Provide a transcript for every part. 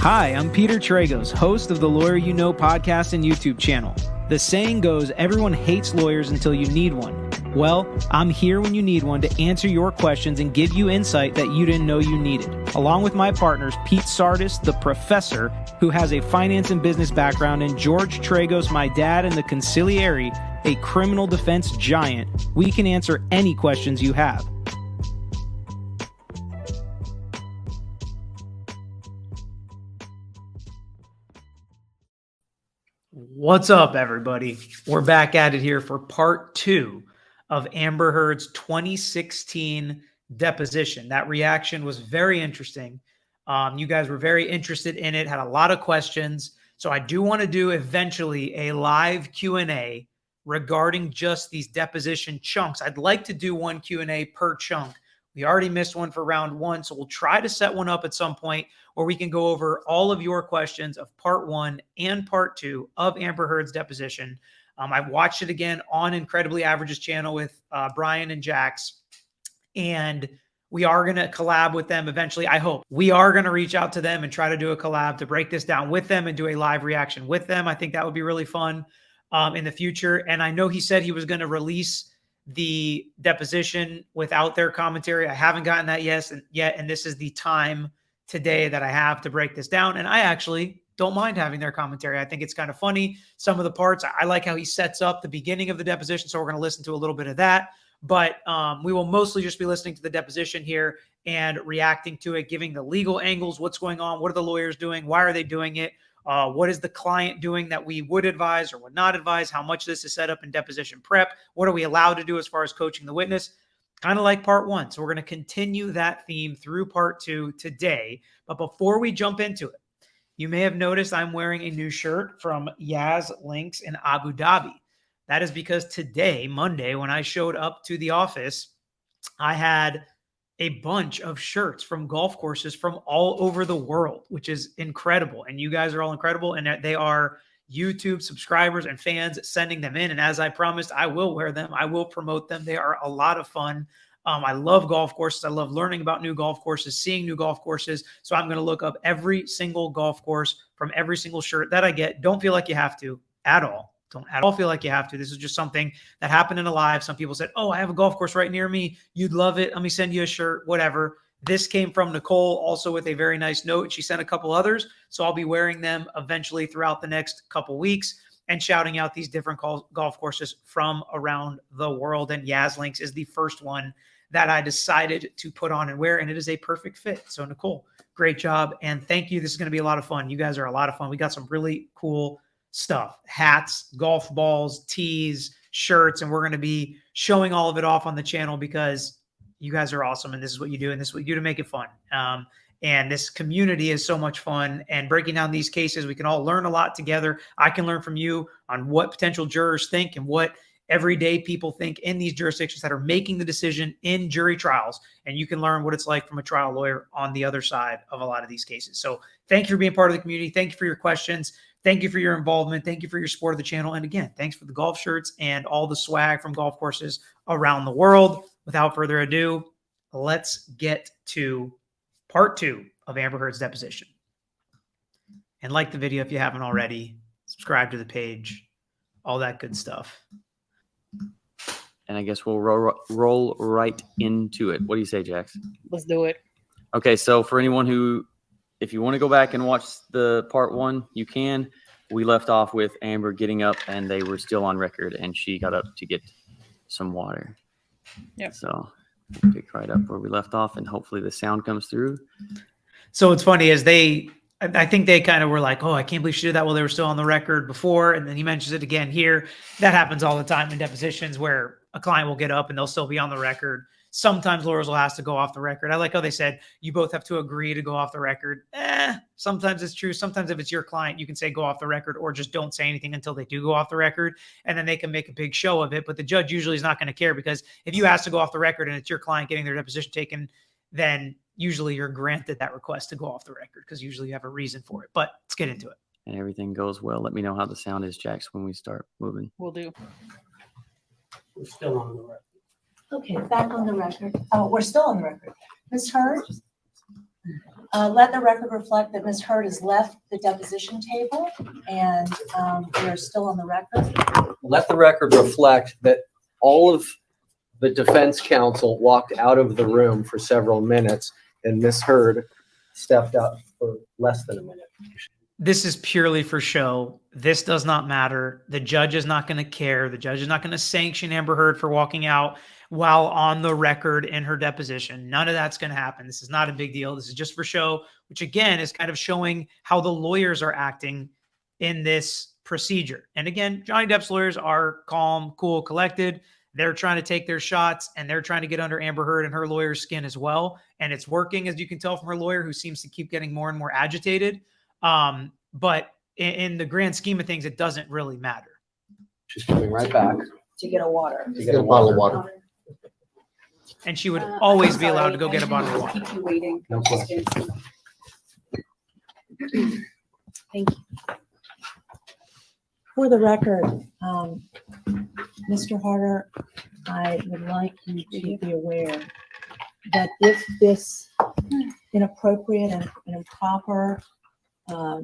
Hi, I'm Peter Tragos, host of the Lawyer You Know podcast and YouTube channel. The saying goes, everyone hates lawyers until you need one. Well, I'm here when you need one to answer your questions and give you insight that you didn't know you needed. Along with my partners, Pete Sardis, the professor, who has a finance and business background, and George Tragos, my dad, and the consigliere, a criminal defense giant, we can answer any questions you have. What's up, everybody? We're back at it here for part 2 of Amber Heard's 2016 deposition. That reaction was very interesting. You guys were very interested in it, had a lot of questions. So I do want to do eventually a live Q&A regarding just these deposition chunks. I'd like to do one Q&A per chunk. We already missed one for round 1, so we'll try to set one up at some point where we can go over all of your questions of part 1 and part 2 of Amber Heard's deposition. I've watched it again on Incredibly Average's channel with Brian and Jax, and we are going to collab with them eventually. I hope we are going to reach out to them and try to do a collab to break this down with them and do a live reaction with them. I think that would be really fun in the future. And I know he said he was going to release the deposition without their commentary. I haven't gotten that yet, and this is the time today that I have to break this down. And I actually don't mind having their commentary. I think it's kind of funny. Some of the parts, I like how he sets up the beginning of the deposition. So we're going to listen to a little bit of that, but we will mostly just be listening to the deposition here and reacting to it, giving the legal angles, what's going on, what are the lawyers doing, why are they doing it, what is the client doing that we would advise or would not advise, how much this is set up in deposition prep, what are we allowed to do as far as coaching the witness, kind of like part 1. So we're going to continue that theme through part 2 today. But before we jump into it, you may have noticed I'm wearing a new shirt from Yaz Links in Abu Dhabi. That is because today, Monday, when I showed up to the office, I had a bunch of shirts from golf courses from all over the world, which is incredible. And you guys are all incredible. And they are YouTube subscribers and fans sending them in. And as I promised, I will wear them. I will promote them. They are a lot of fun. I love golf courses. I love learning about new golf courses, seeing new golf courses. So I'm going to look up every single golf course from every single shirt that I get. Don't feel like you have to at all. Don't at all feel like you have to. This is just something that happened in a live. Some people said, oh, I have a golf course right near me. You'd love it. Let me send you a shirt, whatever. This came from Nicole, also with a very nice note. She sent a couple others. So I'll be wearing them eventually throughout the next couple weeks and shouting out these different golf courses from around the world. And Yaz Links is the first one that I decided to put on and wear, and it is a perfect fit. So Nicole, great job. And thank you. This is going to be a lot of fun. You guys are a lot of fun. We got some really cool stuff, hats, golf balls, tees, shirts, and we're going to be showing all of it off on the channel because you guys are awesome and this is what you do and this is what you do to make it fun. And this community is so much fun, and breaking down these cases, we can all learn a lot together. I can learn from you on what potential jurors think and what everyday people think in these jurisdictions that are making the decision in jury trials. And you can learn what it's like from a trial lawyer on the other side of a lot of these cases. So thank you for being part of the community. Thank you for your questions. Thank you for your involvement. Thank you for your support of the channel. And again, thanks for the golf shirts and all the swag from golf courses around the world. Without further ado, let's get to part 2 of Amber Heard's deposition. And like the video if you haven't already, subscribe to the page, all that good stuff. And I guess we'll roll right into it. What do you say, Jax? Let's do it. Okay, so for anyone who, if you want to go back and watch the part 1, you can. We left off with Amber getting up, and they were still on record, and she got up to get some water. Yep. So we'll pick right up where we left off, and hopefully the sound comes through. So what's funny is I think they kind of were like, oh, I can't believe she did that while they were still on the record before. And then he mentions it again here. That happens all the time in depositions where a client will get up and they'll still be on the record. Sometimes lawyers will ask to go off the record. I like how they said, you both have to agree to go off the record. Sometimes it's true. Sometimes if it's your client, you can say go off the record or just don't say anything until they do go off the record. And then they can make a big show of it. But the judge usually is not going to care, because if you ask to go off the record and it's your client getting their deposition taken, then usually you're granted that request to go off the record because usually you have a reason for it. But let's get into it. And everything goes well. Let me know how the sound is, Jax, when we start moving. We'll do. We're still on the record. Okay, back on the record. Oh, we're still on the record. Ms. Heard? Let the record reflect that Ms. Hurd has left the deposition table and we are still on the record. Let the record reflect that all of the defense counsel walked out of the room for several minutes and Ms. Hurd stepped up for less than a minute. This is purely for show. This does not matter. The judge is not going to care. The judge is not going to sanction Amber Heard for walking out while on the record in her deposition. None of that's going to happen. This is not a big deal. This is just for show, which again is kind of showing how the lawyers are acting in this procedure. And again, Johnny Depp's lawyers are calm, cool, collected. They're trying to take their shots and they're trying to get under Amber Heard and her lawyer's skin as well. And it's working, as you can tell from her lawyer, who seems to keep getting more and more agitated. But in the grand scheme of things, it doesn't really matter. She's coming right back. To get a water. To get a bottle of water. And she would always be allowed to go get a bottle of water. Keep you waiting. No question. Thank you. For the record, Mr. Harder, I would like you to be aware that if this inappropriate and improper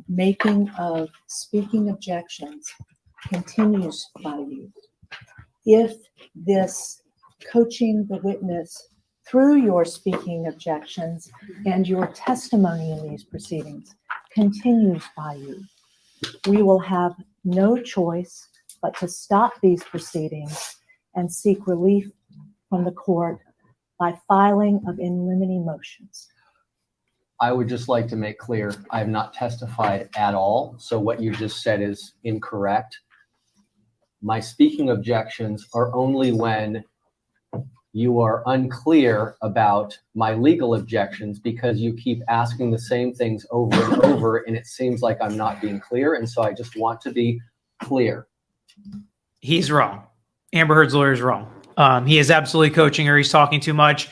making of speaking objections continues by you, if this coaching the witness through your speaking objections and your testimony in these proceedings continues by you, we will have no choice but to stop these proceedings and seek relief from the court by filing of in limine motions. I would just like to make clear, I have not testified at all. So what you just said is incorrect. My speaking objections are only when you are unclear about my legal objections because you keep asking the same things over and over, and it seems like I'm not being clear. And so I just want to be clear. He's wrong. Amber Heard's lawyer is wrong. He is absolutely coaching her. He's talking too much.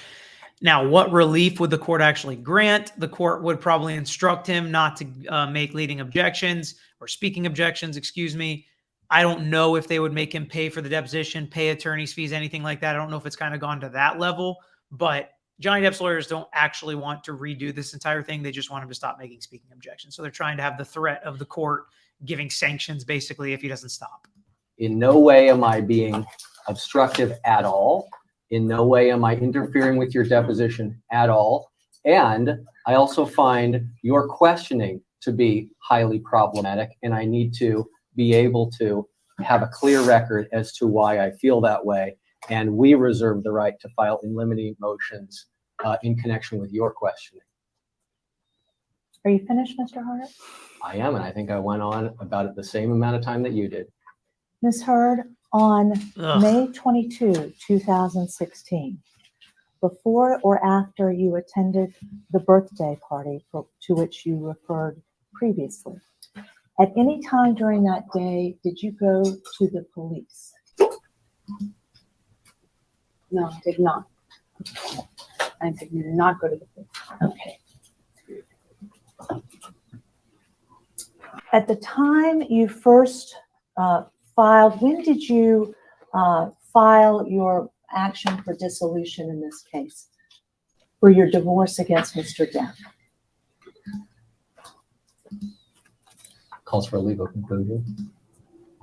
Now, what relief would the court actually grant? The court would probably instruct him not to make leading objections or speaking objections, excuse me. I don't know if they would make him pay for the deposition, pay attorney's fees, anything like that. I don't know if it's kind of gone to that level, but Johnny Depp's lawyers don't actually want to redo this entire thing. They just want him to stop making speaking objections. So they're trying to have the threat of the court giving sanctions basically if he doesn't stop. In no way am I being obstructive at all. In no way am I interfering with your deposition at all. And I also find your questioning to be highly problematic, and I need to be able to have a clear record as to why I feel that way. And we reserve the right to file in limine motions in connection with your questioning. Are you finished, Mr. Harder? I am, and I think I went on about the same amount of time that you did. Ms. Heard, on Ugh. May 22, 2016, before or after you attended the birthday party to which you referred previously, at any time during that day, did you go to the police? No, I did not. I did not go to the police. Okay. At the time you first filed, when did you file your action for dissolution in this case, for your divorce against Mr. Depp? Calls for a legal conclusion.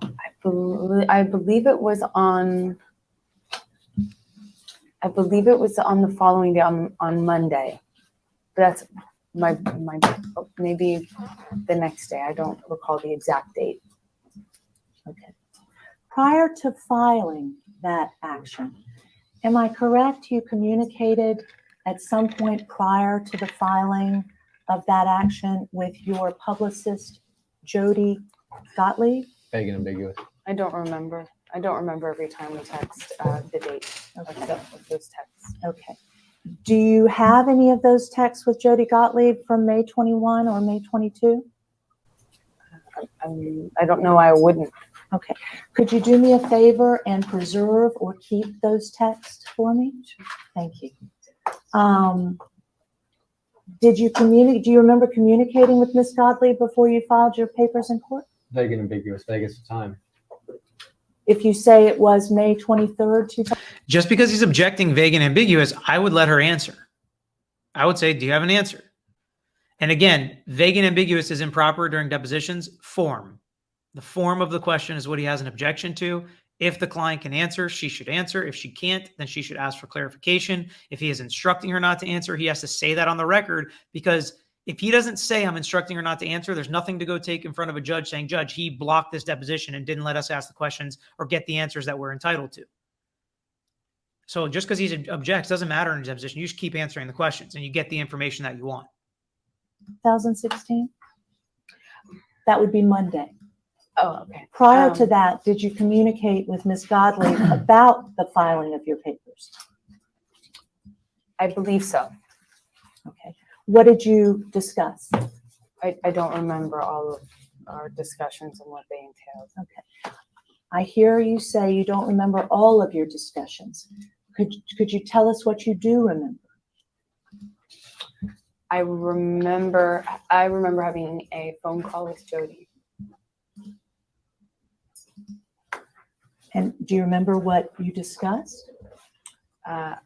I believe it was on. I believe it was on the following day, on Monday. But that's my maybe the next day. I don't recall the exact date. Okay. Prior to filing that action, am I correct? You communicated at some point prior to the filing of that action with your publicist, Jody Gottlieb? Vague and ambiguous. I don't remember. I don't remember every time we text the date of those texts. Okay. Do you have any of those texts with Jody Gottlieb from May 21 or May 22? I don't know. I wouldn't. Okay. Could you do me a favor and preserve or keep those texts for me? Thank you. Did you communicate? Do you remember communicating with Ms. Gottlieb before you filed your papers in court? Vague and ambiguous. Vague as the time. If you say it was May 23rd, 2000. Just because he's objecting vague and ambiguous, I would let her answer. I would say, do you have an answer? And again, vague and ambiguous is improper during depositions. Form. The form of the question is what he has an objection to. If the client can answer, she should answer. If she can't, then she should ask for clarification. If he is instructing her not to answer, he has to say that on the record, because if he doesn't say I'm instructing her not to answer, there's nothing to go take in front of a judge saying, Judge, he blocked this deposition and didn't let us ask the questions or get the answers that we're entitled to. So just because he objects doesn't matter in a deposition. You just keep answering the questions and you get the information that you want. 2016? That would be Monday. Oh, okay. Prior to that, did you communicate with Ms. Gottlieb about the filing of your papers? I believe so. Okay. What did you discuss? I don't remember all of our discussions and what they entailed. Okay. I hear you say you don't remember all of your discussions. Could you tell us what you do remember? I remember having a phone call with Jody. And do you remember what you discussed? I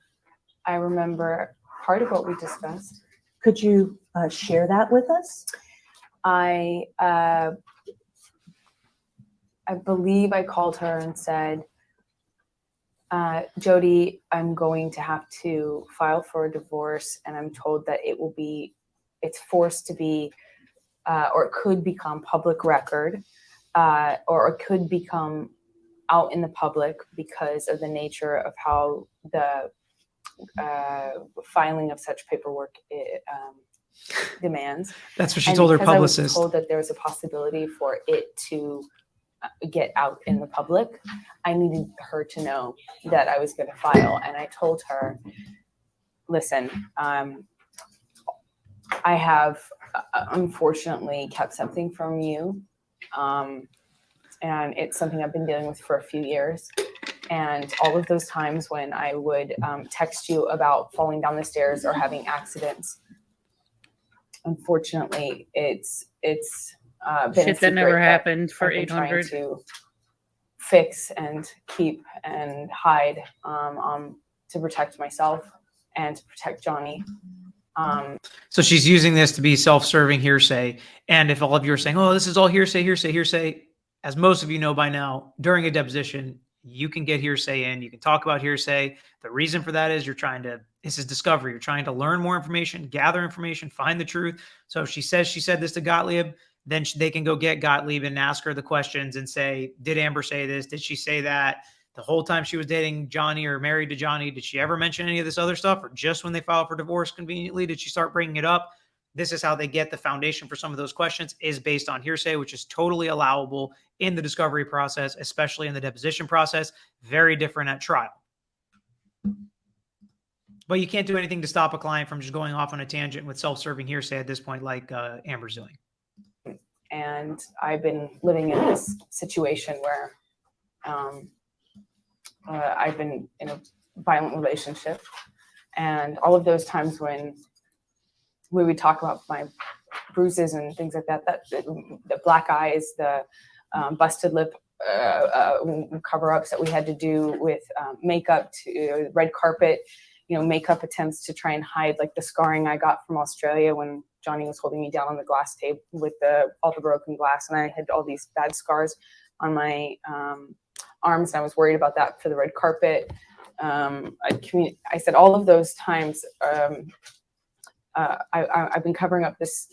remember part of what we discussed. Could you share that with us? I believe I called her and said, Jody, I'm going to have to file for a divorce, and I'm told that it's forced to be, or it could become public record, or it could become out in the public because of the nature of how the filing of such paperwork demands. That's what she told her because I was publicist. told that there was a possibility for it to get out in the public, I needed her to know that I was going to file. And I told her, listen, I have unfortunately kept something from you. And it's something I've been dealing with for a few years. And all of those times when I would text you about falling down the stairs or having accidents, unfortunately, it's been Shit that never happened for I've been trying 800. to fix and keep and hide to protect myself and to protect Johnny. So she's using this to be self-serving hearsay. And if all of you are saying, oh, this is all hearsay, hearsay, hearsay, as most of you know by now, during a deposition, you can get hearsay in, you can talk about hearsay. The reason for that is this is discovery. You're trying to learn more information, gather information, find the truth. So if she says she said this to Gottlieb, then they can go get Gottlieb and ask her the questions and say, did Amber say this? Did she say that? The whole time she was dating Johnny or married to Johnny, did she ever mention any of this other stuff? Or just when they filed for divorce conveniently, did she start bringing it up? This is how they get the foundation for some of those questions is based on hearsay, which is totally allowable in the discovery process, especially in the deposition process. Very different at trial. But you can't do anything to stop a client from just going off on a tangent with self-serving hearsay at this point, like Amber's doing. And I've been living in this situation where I've been in a violent relationship, and all of those times when we would talk about my bruises and things like that, the black eyes, the busted lip cover-ups that we had to do with makeup, to red carpet, makeup attempts to try and hide like the scarring I got from Australia when Johnny was holding me down on the glass table with all the broken glass, and I had all these bad scars on my arms, and I was worried about that for the red carpet. I said all of those times I've been covering up this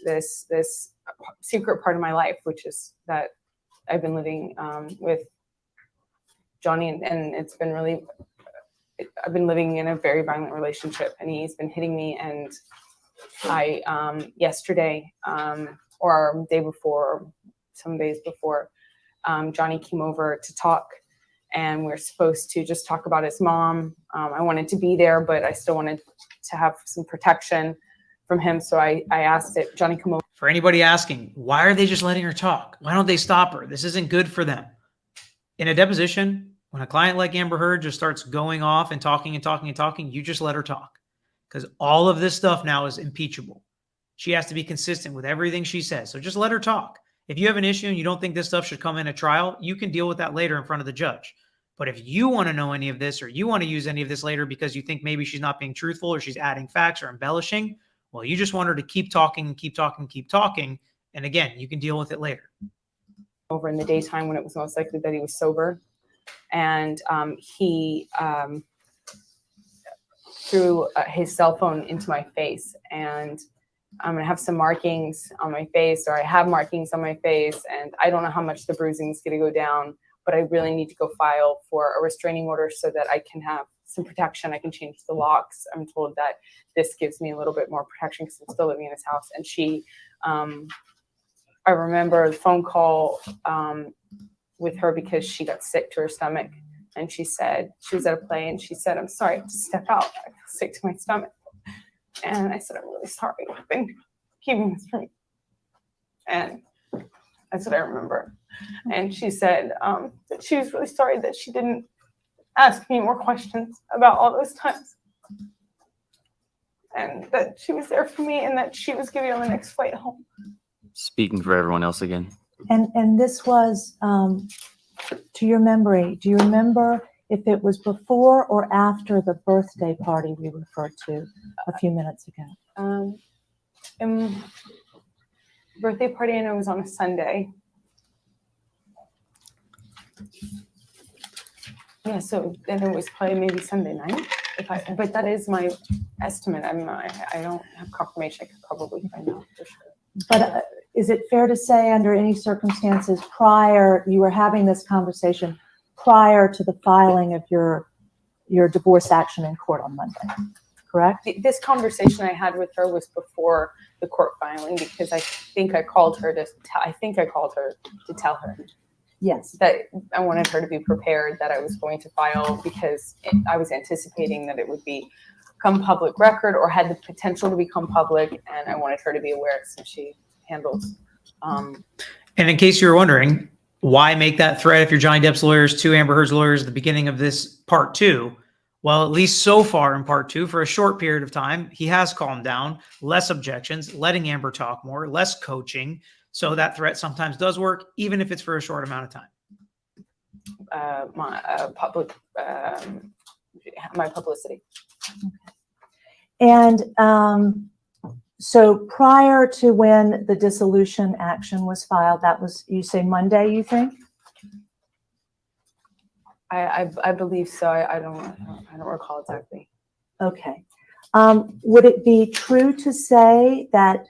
secret part of my life, which is that I've been living with Johnny, and it's been really, I've been living in a very violent relationship, and he's been hitting me. And I yesterday or day before, or some days before, Johnny came over to talk, and we're supposed to just talk about his mom. I wanted to be there, but I still wanted to have some protection from him. So I asked that Johnny come over. For anybody asking, why are they just letting her talk? Why don't they stop her? This isn't good for them. In a deposition, when a client like Amber Heard just starts going off and talking and talking and talking, you just let her talk, because all of this stuff now is impeachable. She has to be consistent with everything she says. So just let her talk. If you have an issue and you don't think this stuff should come in a trial, you can deal with that later in front of the judge. But if you want to know any of this, or you want to use any of this later because you think maybe she's not being truthful or she's adding facts or embellishing, Well, you just want her to keep talking, keep talking, keep talking. And again, you can deal with it later. Over in the daytime when it was most likely that he was sober. And he threw his cell phone into my face, and I'm gonna have some markings on my face, or I have markings on my face, and I don't know how much the bruising is gonna go down, but I really need to go file for a restraining order so that I can have some protection. I can change the locks. I'm told that this gives me a little bit more protection because I'm still living in his house. And she, I remember the phone call with her because she got sick to her stomach. And she said, she was at a play and she said, I'm sorry to step out. I feel sick to my stomach. And I said, I'm really sorry. I've been keeping this from you. And that's what I remember. And she said that she was really sorry that she didn't ask me more questions about all those times. And that she was there for me and that she was giving me on the next flight home. Speaking for everyone else again. And this was, to your memory, do you remember if it was before or after the birthday party we referred to a few minutes ago? Birthday party, I know, was on a Sunday. Yeah, so then it was probably maybe Sunday night. But that is my estimate. I don't have confirmation. I could probably find out for sure. But is it fair to say under any circumstances you were having this conversation prior to the filing of your divorce action in court on Monday, correct? This conversation I had with her was before the court filing because I think I called her to tell her. Yes. That I wanted her to be prepared that I was going to file because I was anticipating that it would become public record or had the potential to become public, and I wanted her to be aware since she handles. And in case you were wondering, why make that threat if you're Johnny Depp's lawyers to Amber Heard's lawyers at the beginning of this part 2? Well, at least so far in part 2, for a short period of time, he has calmed down, less objections, letting Amber talk more, less coaching. So that threat sometimes does work, even if it's for a short amount of time. My publicity. And so prior to when the dissolution action was filed, that was, you say Monday, you think? I believe so. I don't recall exactly. Okay. Would it be true to say that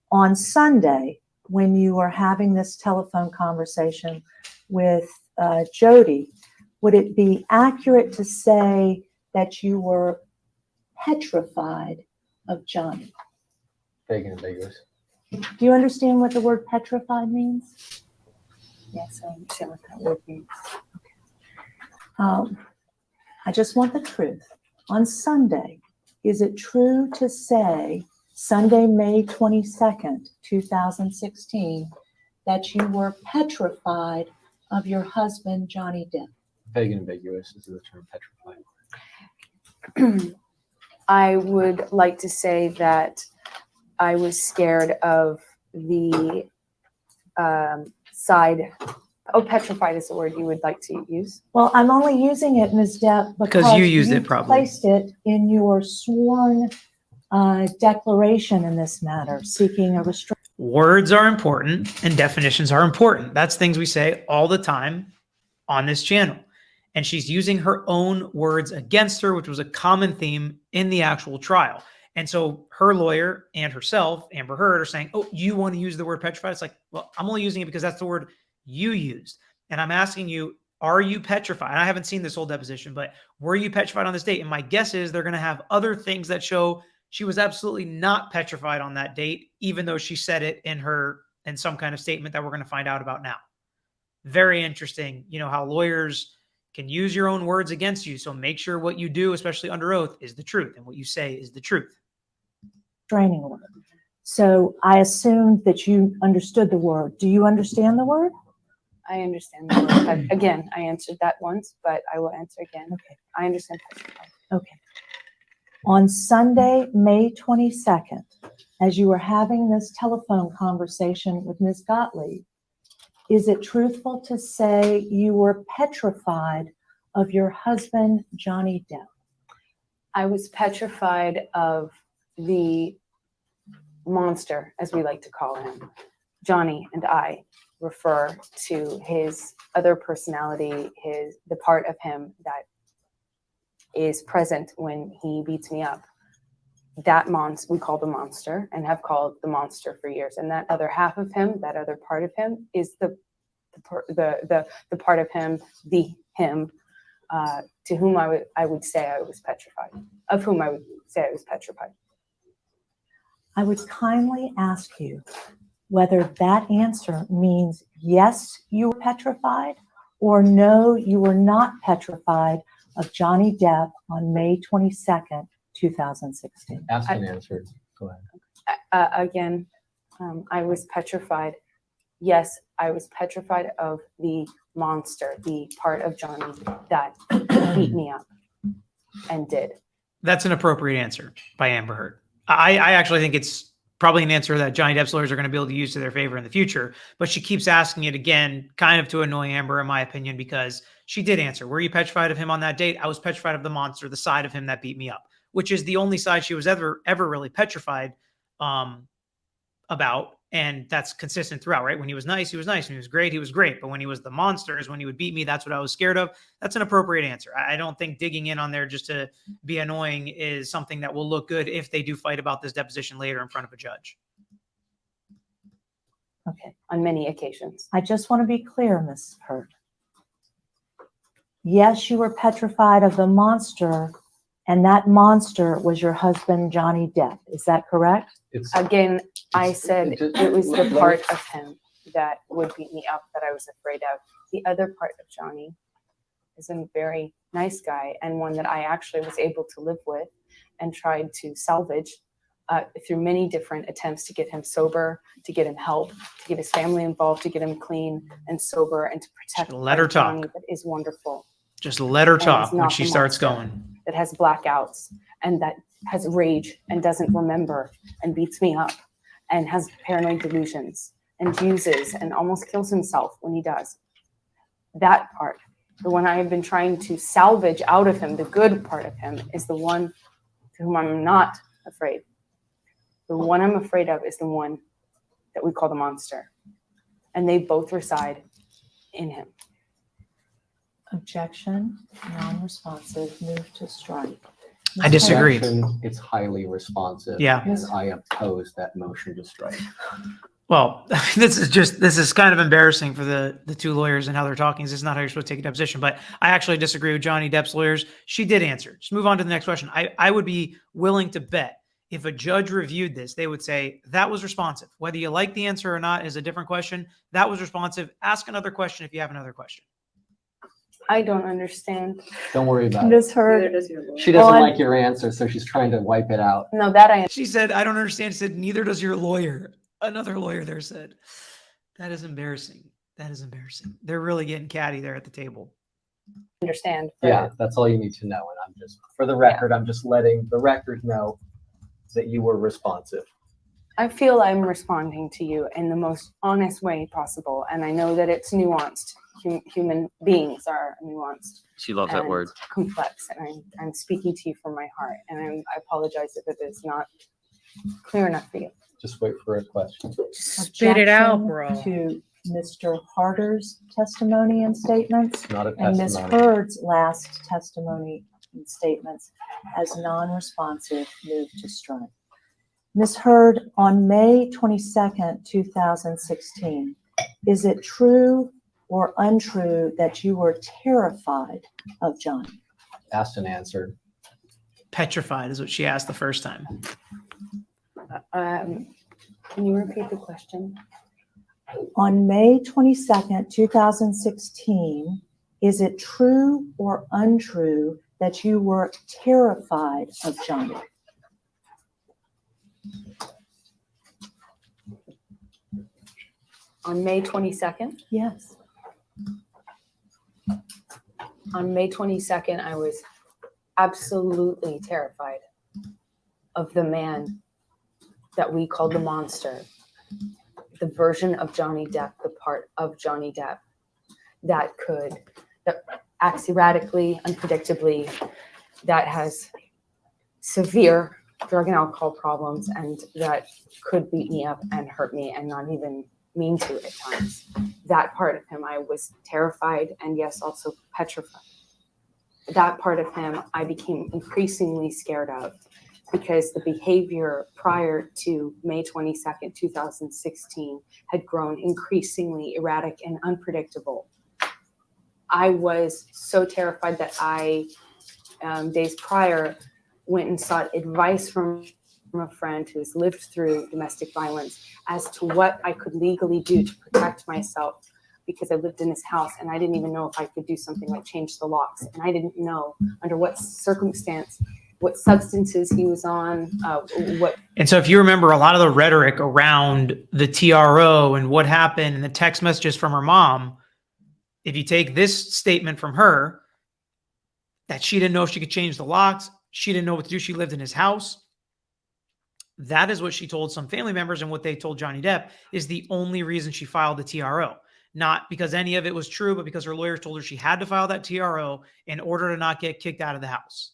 on Sunday, when you were having this telephone conversation with Jody, would it be accurate to say that you were petrified of Johnny? Vague and ambiguous. Do you understand what the word petrified means? Yes, I understand what that word means. I just want the truth. On Sunday, is it true to say Sunday, May 22nd, 2016, that you were petrified of your husband, Johnny Depp? Vague and ambiguous is the term petrified. I would like to say that I was scared of the side. Oh, petrified is the word you would like to use. Well, I'm only using it, Ms. Depp, because you used it probably. Placed it in your sworn declaration in this matter, seeking a restraint. Words are important and definitions are important. That's things we say all the time on this channel. And she's using her own words against her, which was a common theme in the actual trial. And so her lawyer and herself, Amber Heard, are saying, oh, you want to use the word petrified? It's like, well, I'm only using it because that's the word you used. And I'm asking you, are you petrified? And I haven't seen this whole deposition, but were you petrified on this date? And my guess is they're going to have other things that show she was absolutely not petrified on that date, even though she said it in some kind of statement that we're going to find out about now. Very interesting, how lawyers can use your own words against you. So make sure what you do, especially under oath, is the truth, and what you say is the truth. Restraining order. So I assumed that you understood the word. Do you understand the word? I understand the word. Again, I answered that once, but I will answer again. Okay. I understand petrified. Okay. On Sunday, May 22nd, as you were having this telephone conversation with Ms. Gottlieb, is it truthful to say you were petrified of your husband, Johnny Depp? I was petrified of the monster, as we like to call him, Johnny and I refer to his other personality, the part of him that is present when he beats me up. That we call the monster and have called the monster for years. And that other half of him, that other part of him, is the part of him, to whom I would say I was petrified, of whom I would say I was petrified. I would kindly ask you whether that answer means yes, you were petrified, or no, you were not petrified of Johnny Depp on May 22nd, 2016. Asked and answered. Go ahead. Again, I was petrified. Yes, I was petrified of the monster, the part of Johnny that beat me up and did. That's an appropriate answer by Amber Heard. I actually think it's probably an answer that Johnny Depp's lawyers are going to be able to use to their favor in the future, but she keeps asking it again, kind of to annoy Amber, in my opinion, because she did answer. Were you petrified of him on that date? I was petrified of the monster, the side of him that beat me up, which is the only side she was ever really petrified about. And that's consistent throughout, right? When he was nice, he was nice. When he was great, he was great. But when he was the monsters, when he would beat me, that's what I was scared of. That's an appropriate answer. I don't think digging in on there just to be annoying is something that will look good if they do fight about this deposition later in front of a judge. Okay. On many occasions. I just want to be clear, Ms. Heard. Yes, you were petrified of the monster, and that monster was your husband, Johnny Depp. Is that correct? It's Again, I said it was the let- part of him that would beat me up that I was afraid of. The other part of Johnny is a very nice guy, and one that I actually was able to live with and tried to salvage through many different attempts to get him sober, to get him help, to get his family involved, to get him clean and sober, and to protect Just let her talk. Johnny that is wonderful, Just let her And talk it's when not she the starts monster. going. that has blackouts and that has rage and doesn't remember and beats me up and has paranoid delusions and uses and almost kills himself when he does. That part, the one I have been trying to salvage out of him, the good part of him, is the one to whom I'm not afraid. The one I'm afraid of is the one that we call the monster. And they both reside in him. Objection, non-responsive, move to strike. I disagree. objection, it's highly responsive. Yeah. And I oppose that motion to strike. Well, this is kind of embarrassing for the two lawyers and how they're talking. This is not how you're supposed to take a deposition, but I actually disagree with Johnny Depp's lawyers. She did answer. Just move on to the next question. I would be willing to bet if a judge reviewed this, they would say that was responsive. Whether you like the answer or not is a different question. That was responsive. Ask another question if you have another question. I don't understand. Don't worry about it. Ms. Heard, She doesn't on- like your answer, so she's trying to wipe it out. No, that I She said, I don't understand. She said, neither does your lawyer. Another lawyer there said, that is embarrassing. That is embarrassing. They're really getting catty there at the table. understand. Yeah, that's all you need to know. And I'm just, for the record, I'm just letting the record know that you were responsive. I feel I'm responding to you in the most honest way possible. And I know that it's nuanced. Human beings are nuanced. She loves that and word. Complex. And I'm speaking to you from my heart. And I apologize if it is not clear enough for you. Just wait for a question. Spit it out, objection bro. to Mr. Harder's testimony and statements Not a and Ms. testimony. Heard's last testimony and statements as non-responsive, move to strike. Ms. Heard, on May 22nd, 2016, is it true or untrue that you were terrified of Johnny? Asked and answered. Petrified is what she asked the first time. Can you repeat the question? On May 22nd, 2016, is it true or untrue that you were terrified of Johnny? On May 22nd? Yes. On May 22nd, I was absolutely terrified of the man that we call the monster, the version of Johnny Depp, the part of Johnny Depp that acts erratically, unpredictably, that has severe drug and alcohol problems, and that could beat me up and hurt me and not even mean to at times. That part of him, I was terrified and yes, also petrified. That part of him, I became increasingly scared of because the behavior prior to May 22nd, 2016 had grown increasingly erratic and unpredictable. I was so terrified that I, days prior, went and sought advice from a friend who has lived through domestic violence as to what I could legally do to protect myself, because I lived in this house and I didn't even know if I could do something like change the locks. And I didn't know under what circumstance, what substances he was on, what. And so if you remember a lot of the rhetoric around the TRO and what happened and the text messages from her mom, if you take this statement from her, that she didn't know if she could change the locks, she didn't know what to do, she lived in his house. That is what she told some family members, and what they told Johnny Depp is the only reason she filed the TRO. Not because any of it was true, but because her lawyers told her she had to file that TRO in order to not get kicked out of the house.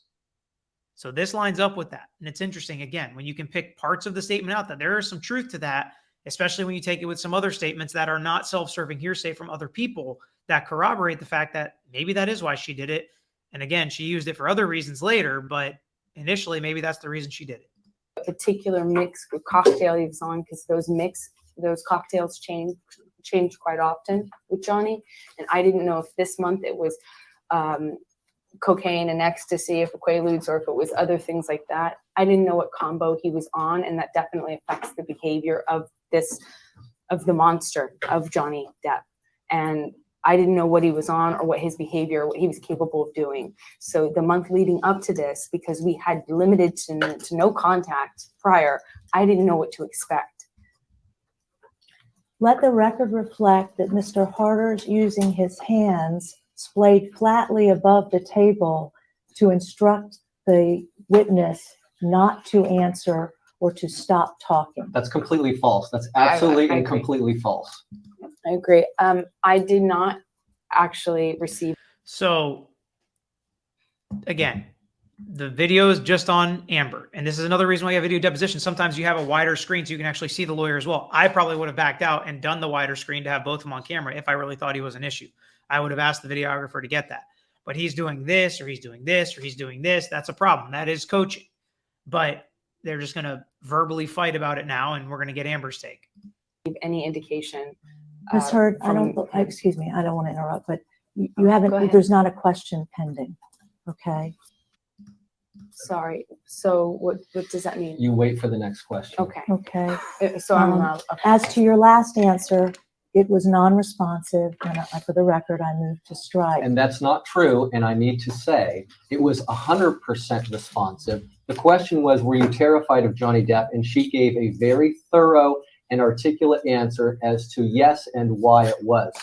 So this lines up with that. And it's interesting, again, when you can pick parts of the statement out, that there is some truth to that, especially when you take it with some other statements that are not self-serving hearsay from other people that corroborate the fact that maybe that is why she did it. And again, she used it for other reasons later, but initially, maybe that's the reason she did it. Particular mix or cocktail he was on, because those cocktails change quite often with Johnny. And I didn't know if this month it was cocaine and ecstasy, if it Quaaludes, or if it was other things like that. I didn't know what combo he was on, and that definitely affects the behavior of the monster of Johnny Depp. And I didn't know what he was on or what his behavior, what he was capable of doing. So the month leading up to this, because we had limited to no contact prior, I didn't know what to expect. Let the record reflect that Mr. Harder's using his hands splayed flatly above the table to instruct the witness not to answer or to stop talking. That's completely false. That's absolutely I and agree. completely false. I agree. I did not actually receive. So again, the video is just on Amber. And this is another reason why you have video deposition. Sometimes you have a wider screen so you can actually see the lawyer as well. I probably would have backed out and done the wider screen to have both of them on camera if I really thought he was an issue. I would have asked the videographer to get that. But he's doing this, or he's doing this, or he's doing this. That's a problem. That is coaching. But they're just going to verbally fight about it now, and we're going to get Amber's take. Any indication. Ms. Hurd, excuse me, I don't want to interrupt, but you haven't, there's not a question pending, okay? Sorry. So what does that mean? You wait for the next question. Okay. Okay. So I'm allowed. Okay. As to your last answer, it was non-responsive, and for the record, I moved to strike. And that's not true. And I need to say, it was 100% responsive. The question was, were you terrified of Johnny Depp? And she gave a very thorough and articulate answer as to yes and why it was.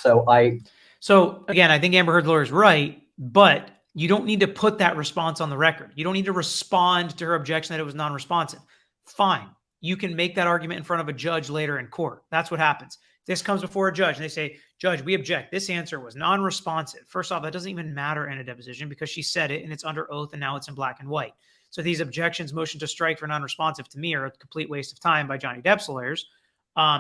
So again, I think Amber Heard's lawyer is right, but you don't need to put that response on the record. You don't need to respond to her objection that it was non-responsive. Fine. You can make that argument in front of a judge later in court. That's what happens. This comes before a judge and they say, Judge, we object. This answer was non-responsive. First off, that doesn't even matter in a deposition because she said it and it's under oath and now it's in black and white. So these objections, motion to strike for non-responsive, to me are a complete waste of time by Johnny Depp's lawyers,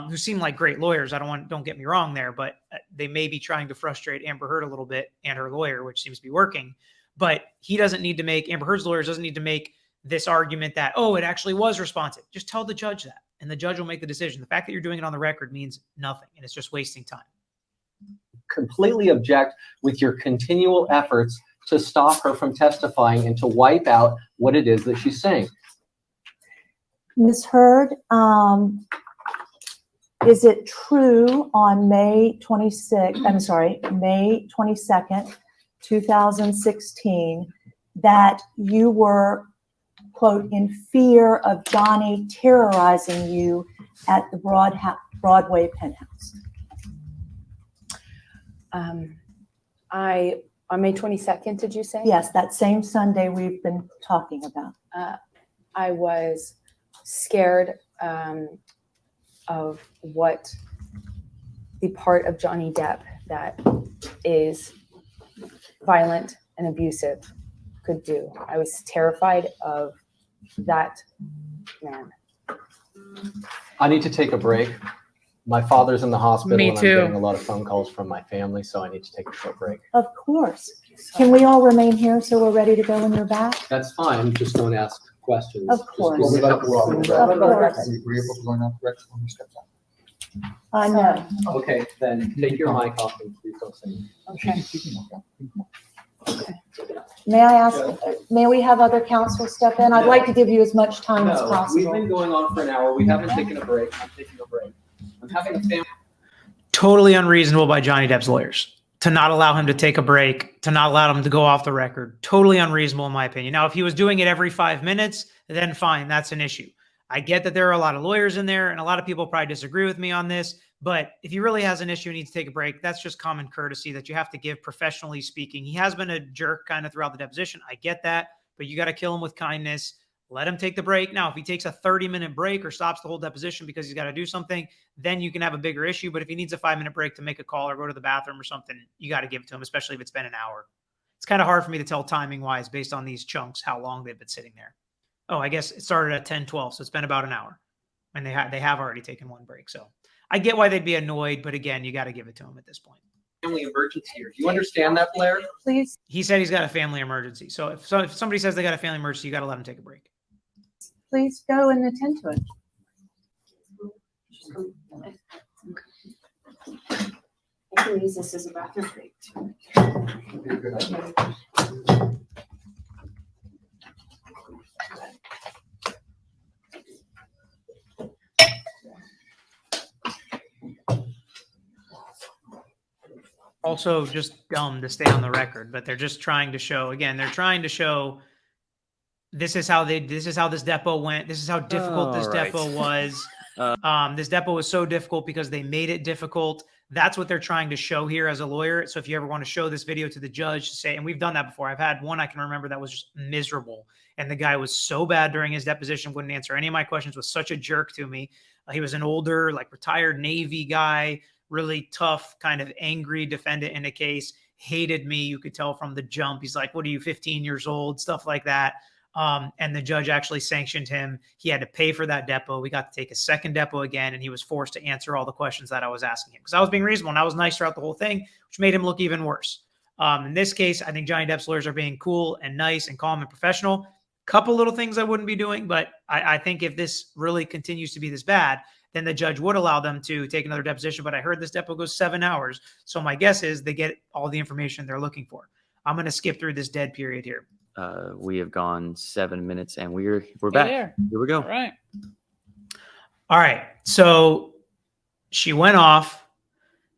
who seem like great lawyers. Don't get me wrong there, but they may be trying to frustrate Amber Heard a little bit and her lawyer, which seems to be working. But Amber Heard's lawyers doesn't need to make this argument that, oh, it actually was responsive. Just tell the judge that, and the judge will make the decision. The fact that you're doing it on the record means nothing, and it's just wasting time. completely object with your continual efforts to stop her from testifying and to wipe out what it is that she's saying. Ms. Heard, is it true on May 22nd, 2016, that you were, quote, in fear of Johnny terrorizing you at the Broadway penthouse? On May 22nd, did you say? Yes, that same Sunday we've been talking about. I was scared of what the part of Johnny Depp that is violent and abusive could do. I was terrified of that man. I need to take a break. My father's in the hospital Me and too. I'm getting a lot of phone calls from my family, so I need to take a short break. Of course. Can we all remain here so we're ready to go when you're back? That's fine, just don't ask questions. Of Just course. give me a couple of minutes. Of course. Are you agreeable to going off the record when you step down? No. Okay, then take your mic off and please don't sing. Okay. May I ask, may we have other counsel step in? I'd like to give you as much time as No, we've been possible. going on for an hour. We haven't taken a break. I'm taking a break. I'm having a family. Totally unreasonable by Johnny Depp's lawyers to not allow him to take a break, to not allow him to go off the record. Totally unreasonable in my opinion. Now, if he was doing it every 5 minutes, then fine, that's an issue. I get that there are a lot of lawyers in there and a lot of people probably disagree with me on this, but if he really has an issue and needs to take a break, that's just common courtesy that you have to give professionally speaking. He has been a jerk kind of throughout the deposition. I get that, but you got to kill him with kindness. Let him take the break. Now, if he takes a 30-minute break or stops the whole deposition because he's got to do something, then you can have a bigger issue. But if he needs a 5-minute break to make a call or go to the bathroom or something, you got to give it to him, especially if it's been an hour. It's kind of hard for me to tell timing wise based on these chunks, how long they've been sitting there. Oh, I guess it started at 10:12, so it's been about an hour. And they have already taken one break. So I get why they'd be annoyed, but again, you got to give it to him at this point. Family emergency here. Do you understand that, Blair? Please, He said he's got a family emergency. So if somebody says they got a family emergency, you got to let him take a break. please go and attend to it. I can use this as a bathroom break too. Would be a good idea. Also just dumb to stay on the record, but they're just trying to show, again, they're trying to show this is how this depo went. This is how difficult this All right. depo was. This depo was so difficult because they made it difficult. That's what they're trying to show here as a lawyer. So if you ever want to show this video to the judge to say, and we've done that before. I've had one I can remember that was just miserable. And the guy was so bad during his deposition, wouldn't answer any of my questions, was such a jerk to me. He was an older, like retired Navy guy, really tough, kind of angry defendant in a case, hated me. You could tell from the jump. He's like, what are you, 15 years old? Stuff like that. And the judge actually sanctioned him. He had to pay for that depo. We got to take a second depo again, and he was forced to answer all the questions that I was asking him because I was being reasonable and I was nice throughout the whole thing, which made him look even worse. In this case, I think Johnny Depp's lawyers are being cool and nice and calm and professional. Couple little things I wouldn't be doing, but I think if this really continues to be this bad, then the judge would allow them to take another deposition. But I heard this depo goes 7 hours. So my guess is they get all the information they're looking for. I'm going to skip through this dead period here. We have gone 7 minutes and we're back. Here we go. All right. All right. So she went off.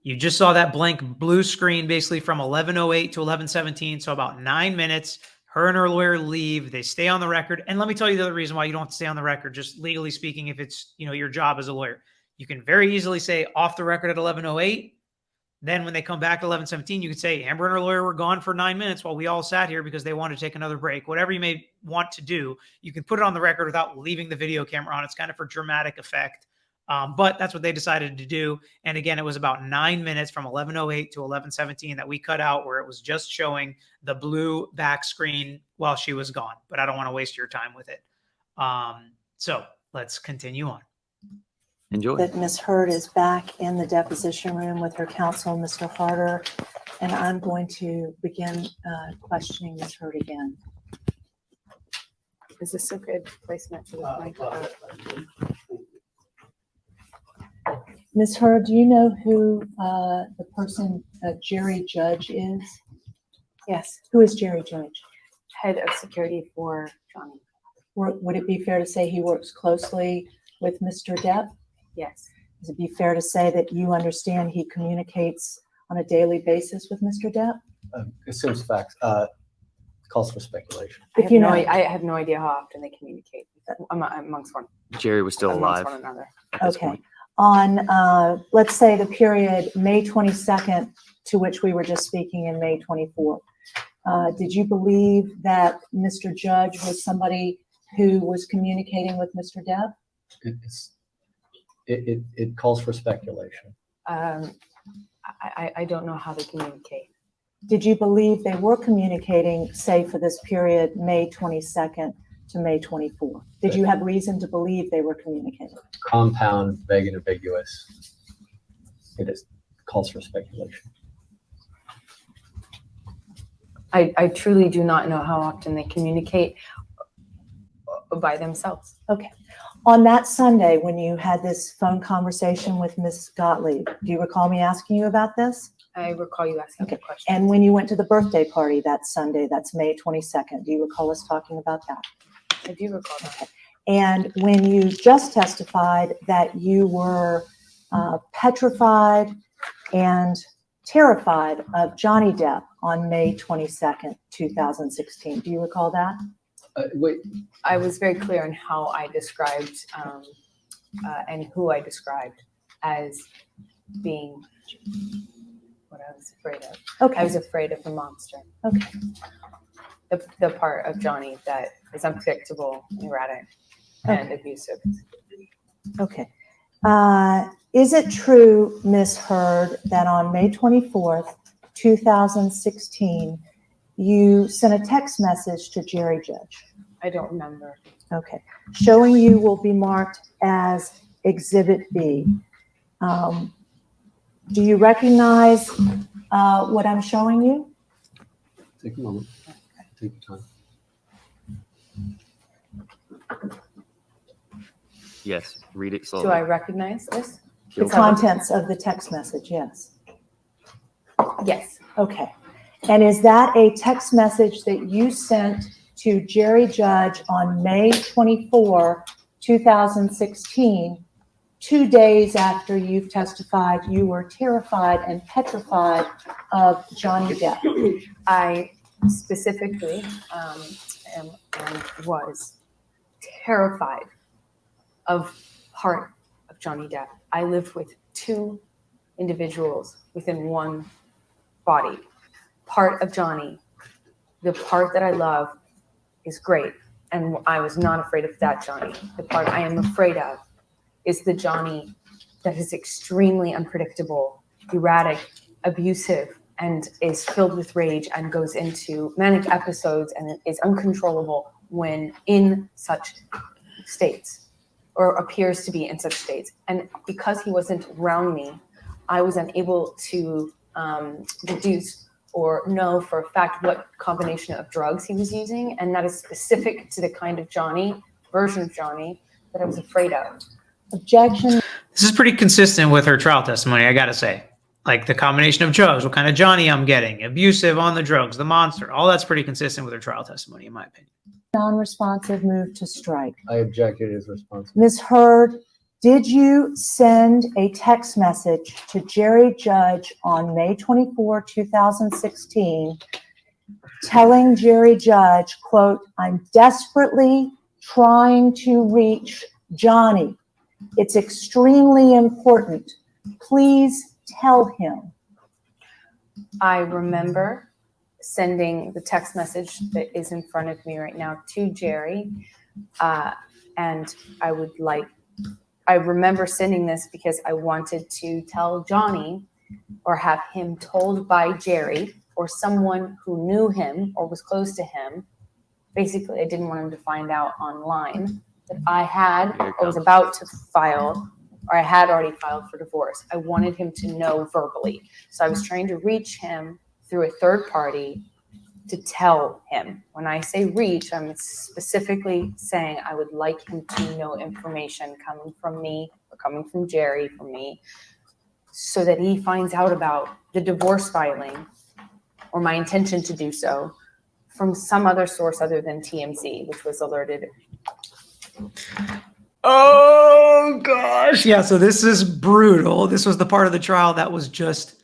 You just saw that blank blue screen basically from 11:08 to 11:17. So about 9 minutes. Her and her lawyer leave. They stay on the record. And let me tell you the other reason why you don't have to stay on the record, just legally speaking, if it's, your job as a lawyer. You can very easily say off the record at 11:08. Then when they come back to 11:17, you can say Amber and her lawyer were gone for 9 minutes while we all sat here because they wanted to take another break. Whatever you may want to do, you can put it on the record without leaving the video camera on. It's kind of for dramatic effect. But that's what they decided to do. And again, it was about 9 minutes from 11:08 to 11:17 that we cut out where it was just showing the blue back screen while she was gone. But I don't want to waste your time with it. So let's continue on. Enjoy. That Ms. Hurd is back in the deposition room with her counsel, Mr. Harder, and I'm going to begin questioning Ms. Hurd again. Is this a good placement for the mic? Ms. Hurd, do you know who the person, Jerry Judge is? Yes, Who is Jerry Judge? head of security for Johnny. Would it be fair to say he works closely with Mr. Depp? Yes, Is it be fair to say that you understand he communicates on a daily basis with Mr. Depp? Assumes facts. Calls for speculation. If you know, I have no idea how often they communicate amongst Jerry was still alive. one another. At this okay. point. On, let's say the period May 22nd to which we were just speaking in May 24th, did you believe that Mr. Judge was somebody who was communicating with Mr. Depp? It calls for speculation. I don't know how they communicate. Did you believe they were communicating, say, for this period, May 22nd to May 24? Did you have reason to believe they were communicating? Compound, vague and ambiguous. It is calls for speculation. I truly do not know how often they communicate by themselves. On that Sunday, when you had this phone conversation with Ms. Gottlieb, do you recall me asking you about this? I recall you asking Okay. the question. And when you went to the birthday party that Sunday, that's May 22nd, do you recall us talking about that? I do recall that. And when you just testified that you were petrified and terrified of Johnny Depp on May 22nd, 2016, do you recall that? Wait, I was very clear in how I described and who I described as being what I was afraid of. I Okay, was afraid of the monster. okay. The part of Johnny that is unpredictable, erratic, and abusive. Okay. Is it true, Ms. Hurd, that on May 24th, 2016, you sent a text message to Jerry Judge? I don't remember. Okay. Showing you will be marked as Exhibit B. Do you recognize what I'm showing you? take a moment. Take your time. Yes, read it slowly. Do I recognize this? The contents of the text message, yes. Yes. Okay. And is that a text message that you sent to Jerry Judge on May 24, 2016, 2 days after you've testified you were terrified and petrified of Johnny Depp? I specifically am and was terrified of part of Johnny Depp. I lived with two individuals within one body. Part of Johnny, the part that I love, is great, and I was not afraid of that Johnny. The part I am afraid of is the Johnny that is extremely unpredictable, erratic, abusive, and is filled with rage and goes into manic episodes and is uncontrollable when in such states, or appears to be in such states. And because he wasn't around me, I was unable to deduce or know for a fact what combination of drugs he was using. And that is specific to the kind of Johnny, version of Johnny, that I was afraid of. Objection. This is pretty consistent with her trial testimony, I gotta say. Like the combination of drugs, what kind of Johnny I'm getting, abusive on the drugs, the monster, all that's pretty consistent with her trial testimony, in my opinion. Non-responsive, move to strike. I objected as responsible. Ms. Hurd, did you send a text message to Jerry Judge on May 24, 2016, telling Jerry Judge, quote, "I'm desperately trying to reach Johnny. It's extremely important. Please tell him"? I remember sending the text message that is in front of me right now to Jerry. And I remember sending this because I wanted to tell Johnny, or have him told by Jerry or someone who knew him or was close to him. Basically, I didn't want him to find out online that I had or was about to file, or I had already filed for divorce. I wanted him to know verbally. So I was trying to reach him through a third party to tell him. When I say reach, I'm specifically saying I would like him to know information coming from me or coming from Jerry from me, so that he finds out about the divorce filing or my intention to do so from some other source other than TMZ, which was alerted. Oh gosh. Yeah, so this is brutal. This was the part of the trial that was just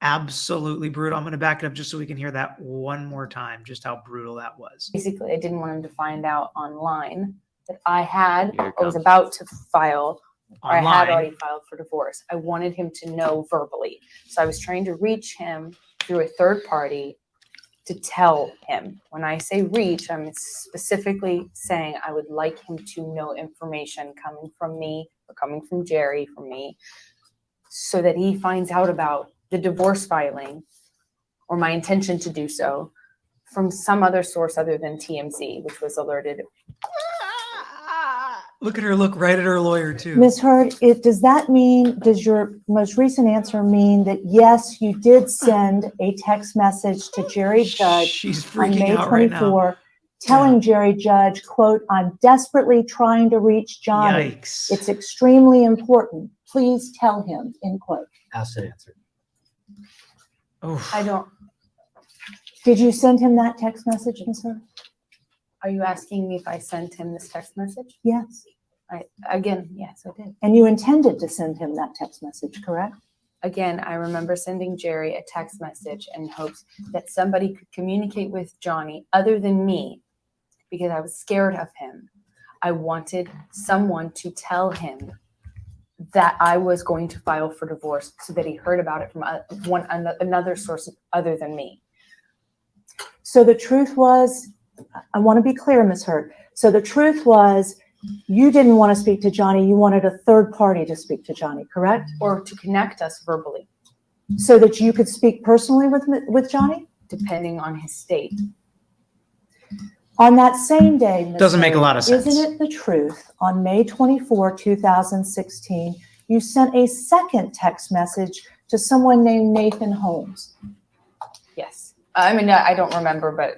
absolutely brutal. I'm going to back it up just so we can hear that one more time, just how brutal that was. Basically, I didn't want him to find out online that I had Here it or was comes. about to file, or I had Online. already filed for divorce. I wanted him to know verbally. So I was trying to reach him through a third party to tell him. When I say reach, I'm specifically saying I would like him to know information coming from me or coming from Jerry from me, so that he finds out about the divorce filing or my intention to do so from some other source other than TMZ, which was alerted. Look at her look right at her lawyer too. Ms. Hurd, does that mean, does your most recent answer mean that yes, you did send a text message to Jerry Judge She's on freaking May out right now. 24, telling Jerry Judge, quote, "I'm desperately trying to reach Johnny. Yikes. It's extremely important. Please tell him," end quote. Asked and answered. Oof. I don't, Did you send him that text message, Ms. Hurd? are you asking me if I sent him this text message? Yes. Again, yes, I did. And you intended to send him that text message, correct? Again, I remember sending Jerry a text message in hopes that somebody could communicate with Johnny other than me because I was scared of him. I wanted someone to tell him that I was going to file for divorce so that he heard about it from another source other than me. So the truth was, I want to be clear, Ms. Hurd. So the truth was, you didn't want to speak to Johnny. You wanted a third party to speak to Johnny, correct? Or to connect us verbally, So that you could speak personally with Johnny? depending on his state. On that same day, Ms. Doesn't make a Hurd, lot of sense. Isn't it the truth? On May 24, 2016, you sent a second text message to someone named Nathan Holmes, Yes. I mean, I don't remember, but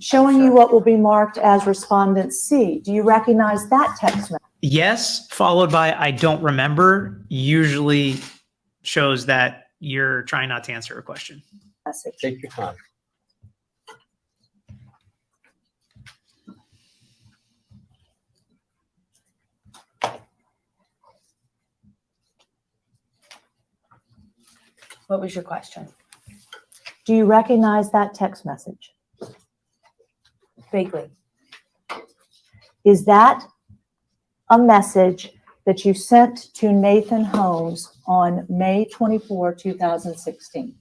showing I'm you sure. what will be marked as respondent C. Do you recognize that text message? Yes, followed by I don't remember, usually shows that you're trying not to answer a question. Take your time. What was your question? Do you recognize that text message? Vaguely. Is that a message that you sent to Nathan Holmes on May 24, 2016?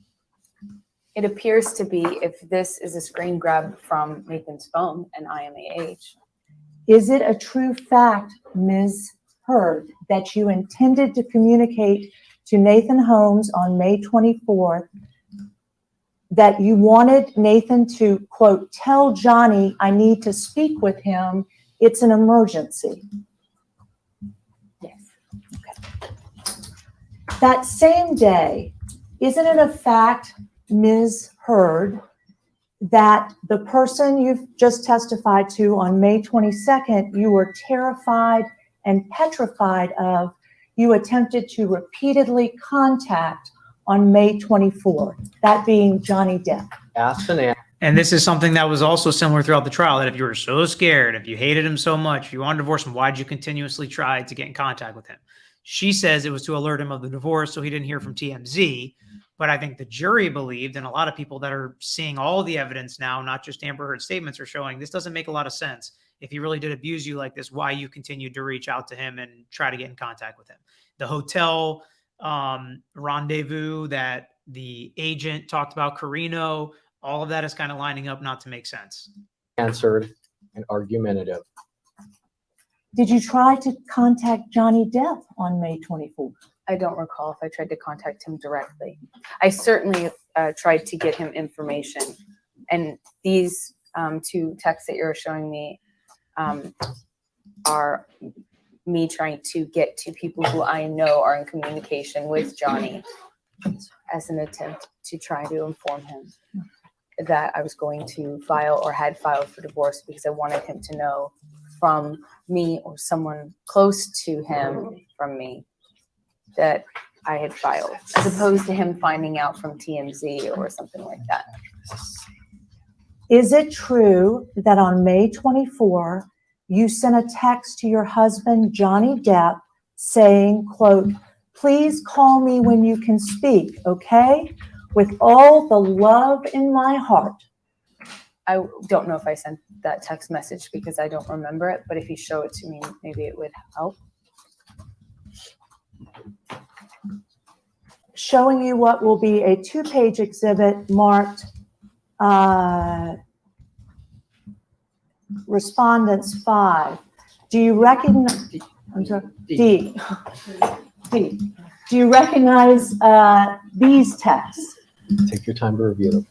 It appears to be, if this is a screen grab from Nathan's phone and I am age. Is it a true fact, Ms. Hurd, that you intended to communicate to Nathan Holmes on May 24th that you wanted Nathan to, quote, "tell Johnny I need to speak with him. It's an emergency"? Yes. That same day, isn't it a fact, Ms. Hurd, that the person you've just testified to on May 22nd, you were terrified and petrified of, you attempted to repeatedly contact on May 24th, that being Johnny Depp? Asked and answered. And this is something that was also similar throughout the trial, that if you were so scared, if you hated him so much, if you wanted to divorce him, why'd you continuously try to get in contact with him? She says it was to alert him of the divorce so he didn't hear from TMZ. But I think the jury believed, and a lot of people that are seeing all the evidence now, not just Amber Heard's statements, are showing this doesn't make a lot of sense. If he really did abuse you like this, why you continued to reach out to him and try to get in contact with him. The hotel rendezvous that the agent talked about, Carino, all of that is kind of lining up not to make sense. Answered and argumentative. Did you try to contact Johnny Depp on May 24th? I don't recall if I tried to contact him directly. I certainly tried to get him information. And these two texts that you're showing me are me trying to get to people who I know are in communication with Johnny as an attempt to try to inform him that I was going to file or had filed for divorce, because I wanted him to know from me or someone close to him from me that I had filed, as opposed to him finding out from TMZ or something like that. Is it true that on May 24, you sent a text to your husband, Johnny Depp, saying, quote, "please call me when you can speak, okay? With all the love in my heart"? I don't know if I sent that text message because I don't remember it, but if you show it to me, maybe it would help. Showing you what will be a 2-page exhibit marked Respondents 5. Do you recognize, I'm sorry, D. D. Do you recognize these texts? Take your time to review them.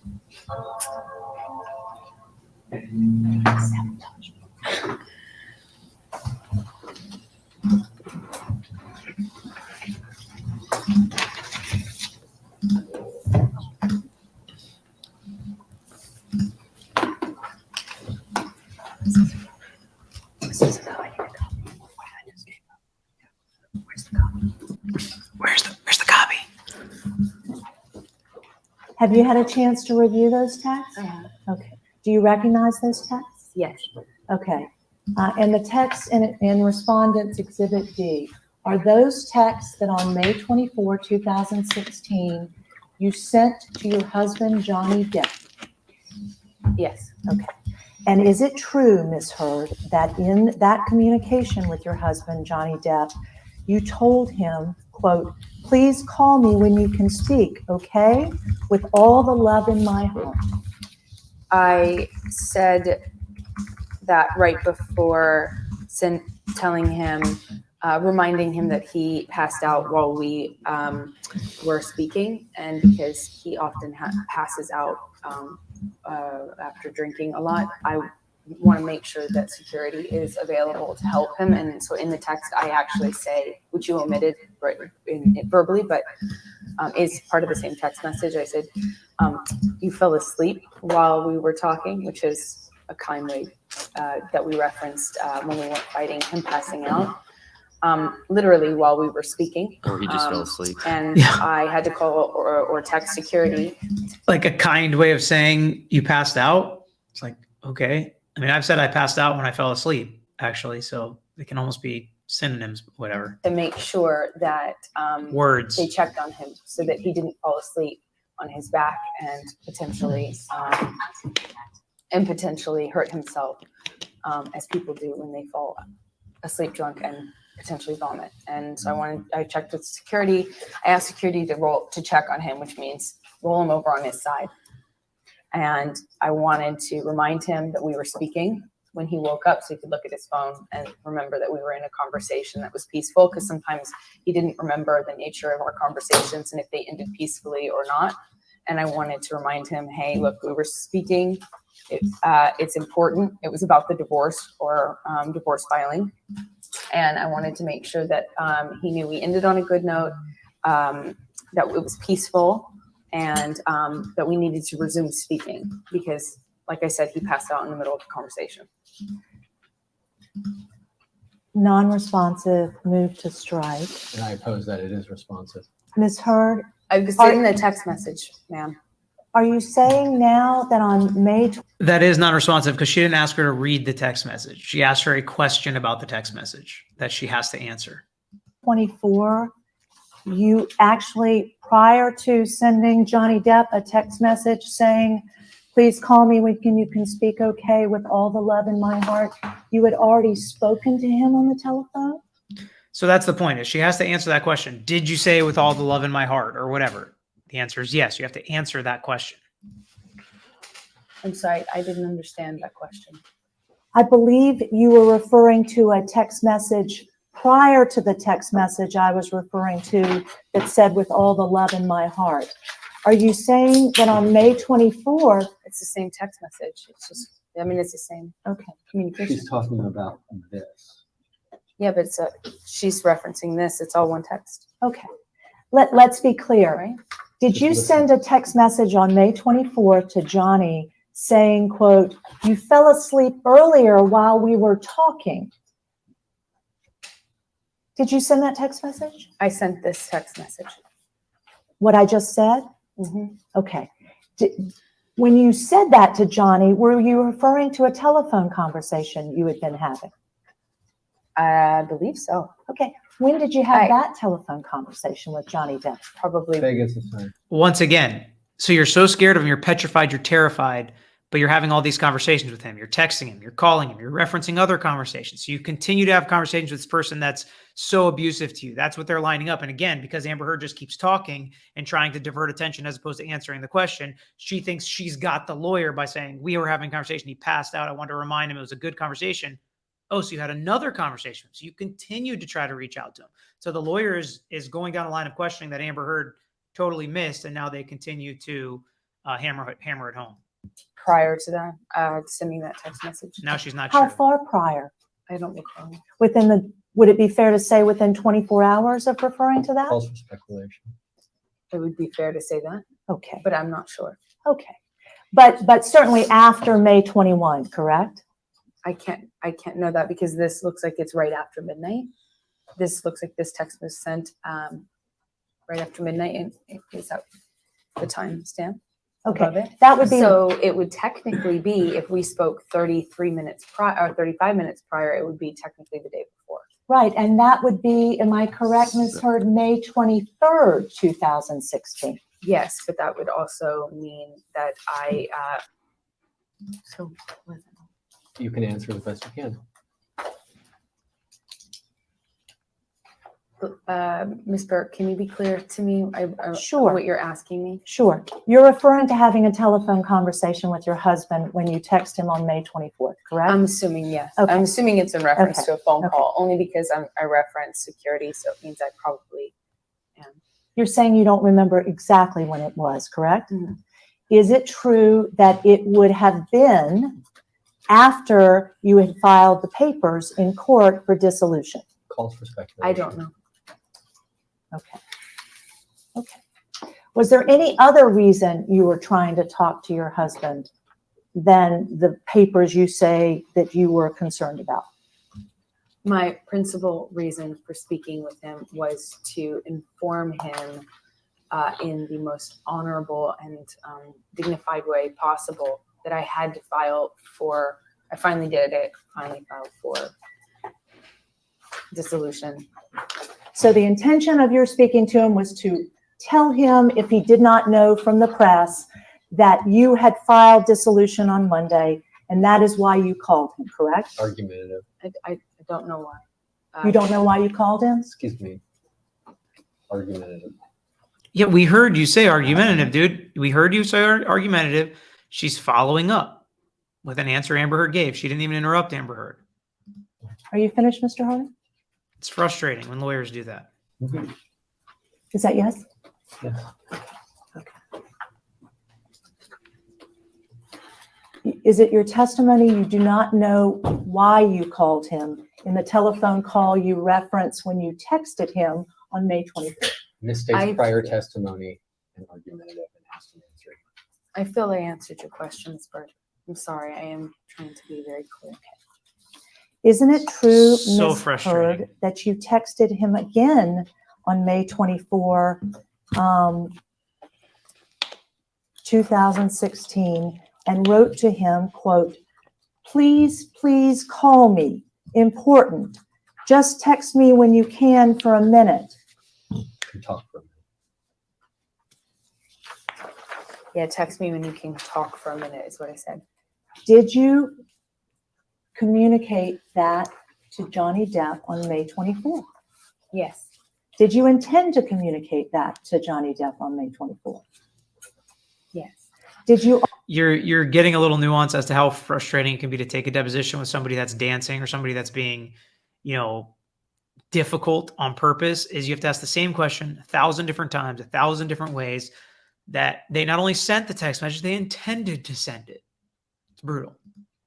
Have you had a chance to review those texts? Okay. Do you recognize those texts? Yes. Okay. And the texts in Respondents Exhibit D, are those texts that on May 24, 2016, you sent to your husband, Johnny Depp? Yes. Okay. And is it true, Ms. Hurd, that in that communication with your husband, Johnny Depp, you told him, quote, please call me when you can speak, okay? With all the love in my heart. I said that right before telling him, reminding him that he passed out while we were speaking, and because he often passes out after drinking a lot, I want to make sure that security is available to help him. And so in the text, I actually say, which you omitted verbally, but is part of the same text message. I said, you fell asleep while we were talking, which is a kind way that we referenced when we weren't fighting, him passing out. Literally while we were speaking. Or he just fell asleep. And Yeah. I had to call or text security. Like a kind way of saying you passed out. It's like, okay. I mean, I've said I passed out when I fell asleep, actually. So they can almost be synonyms, whatever. To make sure that Words. they checked on him so that he didn't fall asleep on his back and potentially hurt himself, as people do when they fall asleep drunk and potentially vomit. And so I checked with security. I asked security to check on him, which means roll him over on his side. And I wanted to remind him that we were speaking when he woke up so he could look at his phone and remember that we were in a conversation that was peaceful, because sometimes he didn't remember the nature of our conversations and if they ended peacefully or not. And I wanted to remind him, hey, look, we were speaking. It's important. It was about the divorce or divorce filing. And I wanted to make sure that he knew we ended on a good note, that it was peaceful, and that we needed to resume speaking because, like I said, he passed out in the middle of the conversation. Non-responsive, move to strike. And I oppose that it is responsive. Ms. Hurd, I was in the text message, ma'am. are you saying now that on May That is non-responsive because she didn't ask her to read the text message. She asked her a question about the text message that she has to answer. 24, you actually, prior to sending Johnny Depp a text message saying, please call me when you can speak okay with all the love in my heart, you had already spoken to him on the telephone? So that's the point, is she has to answer that question. Did you say with all the love in my heart or whatever? The answer is yes. You have to answer that question. I'm sorry, I didn't understand that question. I believe you were referring to a text message prior to the text message I was referring to that said with all the love in my heart. Are you saying that on May 24th? It's the same text message. It's just, I mean, it's the same Okay. communication. She's talking about this. Yeah, but she's referencing this. It's all one text, Okay. Let's be clear. right? Did you send a text message on May 24th to Johnny saying, quote, you fell asleep earlier while we were talking? Did you send that text message? I sent this text message. What I just said? Mm-hmm. Okay. When you said that to Johnny, were you referring to a telephone conversation you had been having? I believe so. Okay. When did you have that telephone conversation with Johnny Depp? Probably. Vegas is fine. Once again, so you're so scared of him, you're petrified, you're terrified, but you're having all these conversations with him. You're texting him, you're calling him, you're referencing other conversations. So you continue to have conversations with this person that's so abusive to you. That's what they're lining up. And again, because Amber Heard just keeps talking and trying to divert attention as opposed to answering the question, she thinks she's got the lawyer by saying, we were having a conversation. He passed out. I wanted to remind him it was a good conversation. Oh, so you had another conversation. So you continued to try to reach out to him. So the lawyer is going down a line of questioning that Amber Heard totally missed. And now they continue to hammer it home. Prior to that, sending that text message. Now she's not How sure. far prior? I don't recall. Would it be fair to say within 24 hours of referring to that? Calls for speculation. It would be fair to say that, Okay. but I'm not sure. Okay. But certainly after May 21, correct? I can't know that because this looks like it's right after midnight. This looks like this text was sent right after midnight. And is that the time stamp? Okay, above it. that would be, So it would technically be, if we spoke 33 minutes prior, or 35 minutes prior, it would be technically the day before. right, and that would be, am I correct, Ms. Hurd, May 23rd, 2016? Yes, but that would also mean that so You can answer the best you can. Ms. Burke, can you be clear to me Sure. what you're asking me? Sure. You're referring to having a telephone conversation with your husband when you text him on May 24th, correct? I'm assuming yes. Okay. I'm assuming it's in reference Okay. to a phone Okay. call, only because I reference security, so it means I probably am. You're saying you don't remember exactly when it was, correct? Mhm. Is it true that it would have been after you had filed the papers in court for dissolution? Calls for speculation. I don't know. Okay. Okay. Was there any other reason you were trying to talk to your husband than the papers you say that you were concerned about? My principal reason for speaking with him was to inform him in the most honorable and dignified way possible that I had to file for, I finally did it, finally filed for dissolution. So the intention of your speaking to him was to tell him, if he did not know from the press, that you had filed dissolution on Monday, and that is why you called him, correct? Argumentative. I don't know why. You don't know why you called him? Excuse me. Argumentative. Yeah, we heard you say argumentative, dude. We heard you say argumentative. She's following up with an answer Amber Heard gave. She didn't even interrupt Amber Heard. Are you finished, Mr. Harden? It's frustrating when lawyers do that. Is that yes? Yes. Is it your testimony you do not know why you called him in the telephone call you referenced when you texted him on May 24th? Misstates prior testimony and argumentative and asked an answer. I feel I answered your question, Ms. Burke. I'm sorry, I am trying to be very clear. Isn't it true, So Ms. frustrating. Hurd, that you texted him again on May 24, 2016, and wrote to him, quote, "Please call me. Important. Just text me when you can for a minute." We talked for a minute. Yeah, text me when you can talk for a minute is what I said. Did you communicate that to Johnny Depp on May 24th? Yes. Did you intend to communicate that to Johnny Depp on May 24th? Yes. Did you? You're getting a little nuance as to how frustrating it can be to take a deposition with somebody that's dancing or somebody that's being, difficult on purpose. Is you have to ask the same question 1,000 different times, 1,000 different ways, that they not only sent the text message, they intended to send it. It's brutal.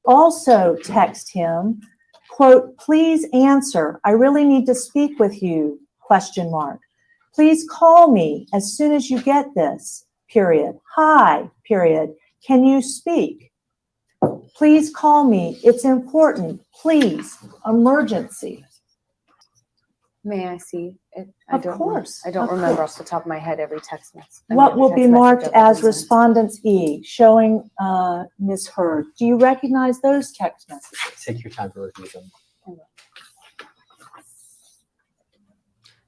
Also text him, quote, "Please answer. I really need to speak with you, question mark. Please call me as soon as you get this, period. Hi, period. Can you speak? Please call me. It's important. Please. Emergency." May I see it? Of course, I don't of remember course. off the top of my head every text message. What will be marked as Respondents E, showing Ms. Hurd? Do you recognize those text messages? Take your time to review them.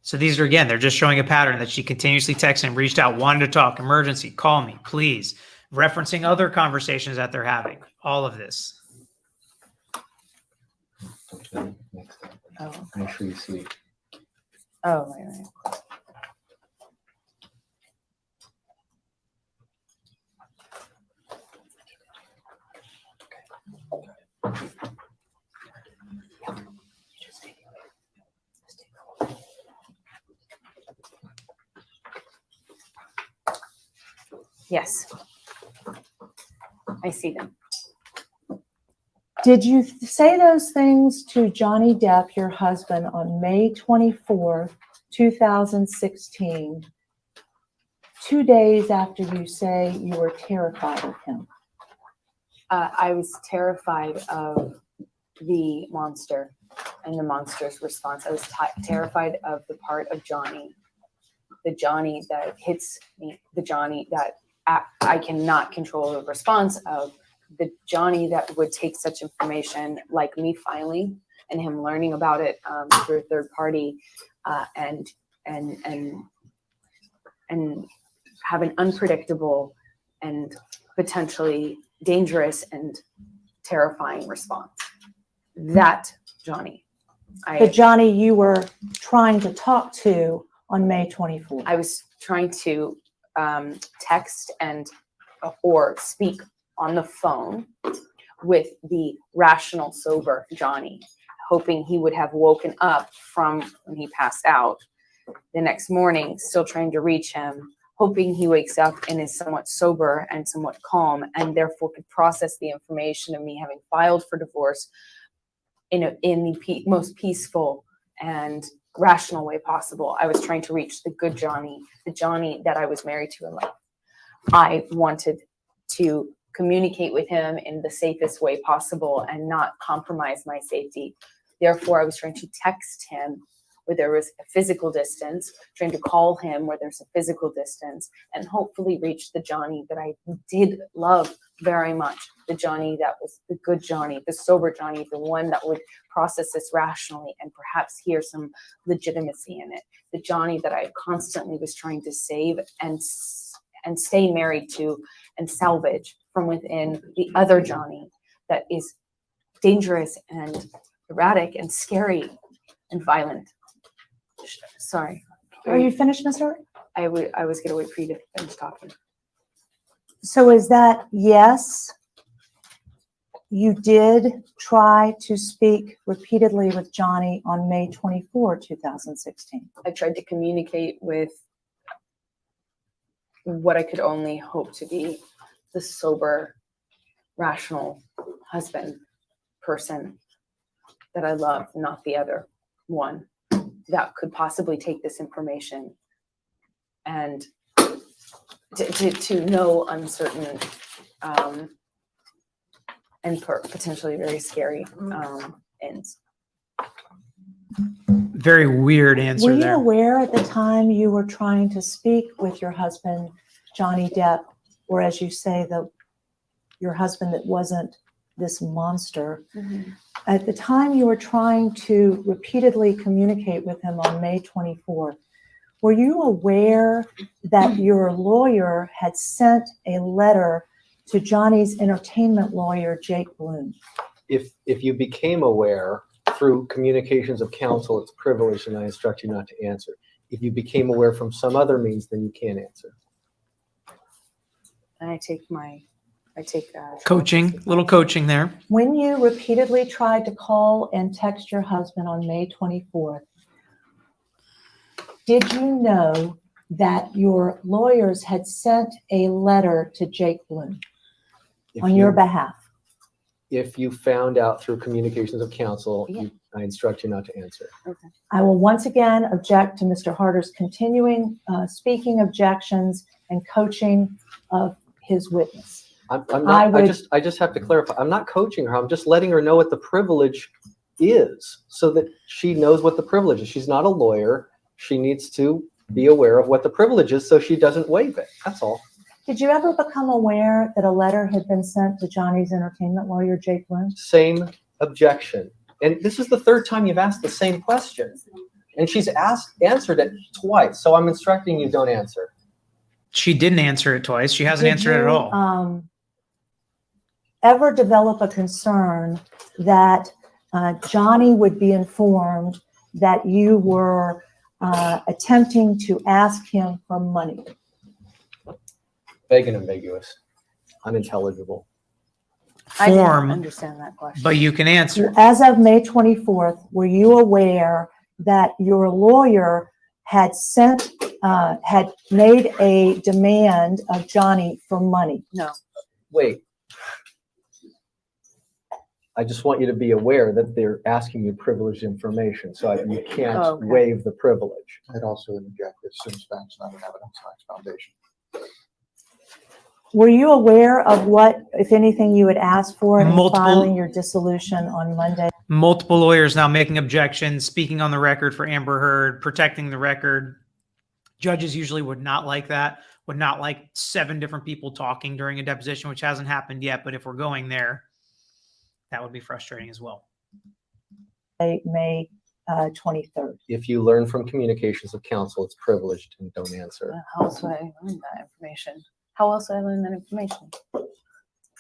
So these are, again, they're just showing a pattern that she continuously texted him, reached out, wanted to talk, emergency, call me, please, referencing other conversations that they're having, all of this. Okay, next up. Oh, Make sure you see. oh, right. Yes. I see them. Did you say those things to Johnny Depp, your husband, on May 24th, 2016, 2 days after you say you were terrified of him? I was terrified of the monster and the monster's response. I was terrified of the part of Johnny, the Johnny that hits me, the Johnny that I cannot control the response of the Johnny that would take such information like me filing and him learning about it through a third party and have an unpredictable and potentially dangerous and terrifying response. That Johnny. The Johnny you were trying to talk to on May 24th. I was trying to text and or speak on the phone with the rational, sober Johnny, hoping he would have woken up from when he passed out the next morning, still trying to reach him, hoping he wakes up and is somewhat sober and somewhat calm, and therefore could process the information of me having filed for divorce in the most peaceful and rational way possible. I was trying to reach the good Johnny, the Johnny that I was married to in life. I wanted to communicate with him in the safest way possible and not compromise my safety. Therefore, I was trying to text him where there was a physical distance, trying to call him where there's a physical distance, and hopefully reach the Johnny that I did love very much. The Johnny that was the good Johnny, the sober Johnny, the one that would process this rationally and perhaps hear some legitimacy in it. The Johnny that I constantly was trying to save and stay married to and salvage from within the other Johnny that is dangerous and erratic and scary and violent. Sorry. Are you finished, Mr. Hart? I was going to wait for you to finish talking. So is that yes? You did try to speak repeatedly with Johnny on May 24, 2016. I tried to communicate with what I could only hope to be the sober, rational husband person that I love, not the other one that could possibly take this information and to no uncertain and potentially very scary ends. Very weird answer Were you there. aware at the time you were trying to speak with your husband, Johnny Depp, or as you say, your husband that wasn't this monster? Mm-hmm. At the time you were trying to repeatedly communicate with him on May 24th, were you aware that your lawyer had sent a letter to Johnny's entertainment lawyer, Jake Bloom? If you became aware through communications of counsel, it's privileged, and I instruct you not to answer. If you became aware from some other means, then you can't answer. And I take Coaching, little coaching there. When you repeatedly tried to call and text your husband on May 24th, did you know that your lawyers had sent a letter to Jake Bloom on your behalf? If you found out through communications of counsel, Yeah. I instruct you not to answer. Okay. I will once again object to Mr. Harder's continuing speaking objections and coaching of his witness. I'm not, I just have to clarify. I'm not coaching her. I'm just letting her know what the privilege is so that she knows what the privilege is. She's not a lawyer. She needs to be aware of what the privilege is so she doesn't waive it. That's all. Did you ever become aware that a letter had been sent to Johnny's entertainment lawyer, Jake Bloom? Same objection. And this is the third time you've asked the same question. And she's answered it twice. So I'm instructing you don't answer. She didn't answer it twice. She hasn't Did answered it at you, all. Ever develop a concern that Johnny would be informed that you were attempting to ask him for money? Vague and ambiguous. Unintelligible. I didn't Form, understand that question. but you can answer. As of May 24th, were you aware that your lawyer had had made a demand of Johnny for money? No. Wait. I just want you to be aware that they're asking you privileged information, so you can't Okay. waive the privilege. I'd also interject that assumes facts, not an evidence facts foundation. Were you aware of what, if anything, you had asked for in Multiple- filing your dissolution on Monday? Multiple lawyers now making objections, speaking on the record for Amber Heard, protecting the record. Judges usually would not like that. would not like 7 different people talking during a deposition, which hasn't happened yet. But if we're going there, that would be frustrating as well. May 23rd. If you learn from communications of counsel, it's privileged and don't answer. How else would I learn that information? How else would I learn that information?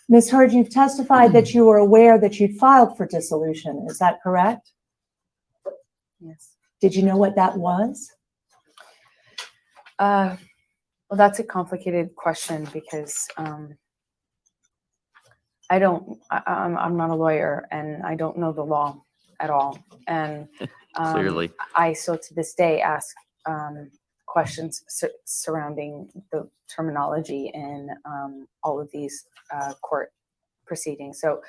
Ms. Hurd, you've testified that you were aware that you'd filed for dissolution. Is that correct? Yes. Did you know what that was? Well, that's a complicated question because I'm not a lawyer and I don't know the law at all. And Clearly. I still to this day ask questions surrounding the terminology in all of these court proceedings. So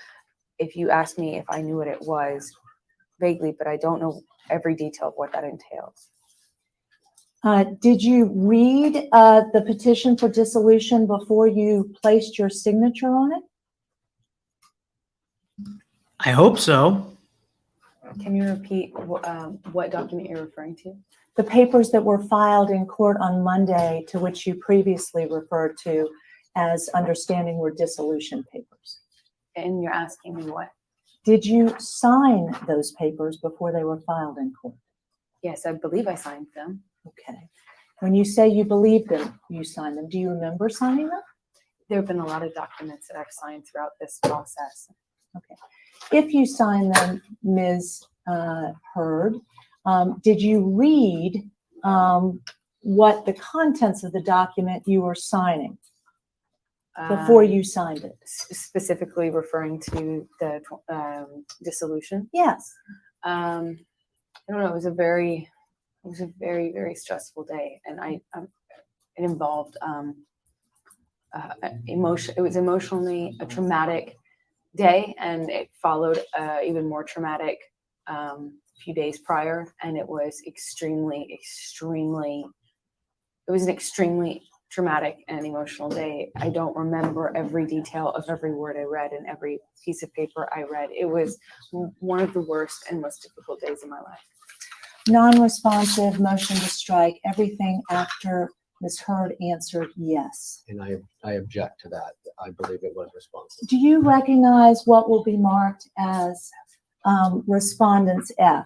if you ask me if I knew what it was, vaguely, but I don't know every detail of what that entails. Did you read the petition for dissolution before you placed your signature on it? I hope so. Can you repeat what document you're referring to? The papers that were filed in court on Monday, to which you previously referred to as understanding were dissolution papers. And you're asking me what? Did you sign those papers before they were filed in court? Yes, I believe I signed them. Okay. When you say you believe them, you signed them, do you remember signing them? There have been a lot of documents that I've signed throughout this process. Okay. If you signed them, Ms. Hurd, did you read what the contents of the document you were signing before you signed it? Specifically referring to the dissolution. Yes. I don't know. It was a very, very stressful day, and it involved emotion. It was emotionally a traumatic day, and it followed even more traumatic few days prior, and it was it was an extremely traumatic and emotional day. I don't remember every detail of every word I read and every piece of paper I read. It was one of the worst and most difficult days of my life. Non-responsive, motion to strike, everything after Ms. Hurd answered yes. And I object to that. I believe it was responsive. Do you recognize what will be marked as respondents F?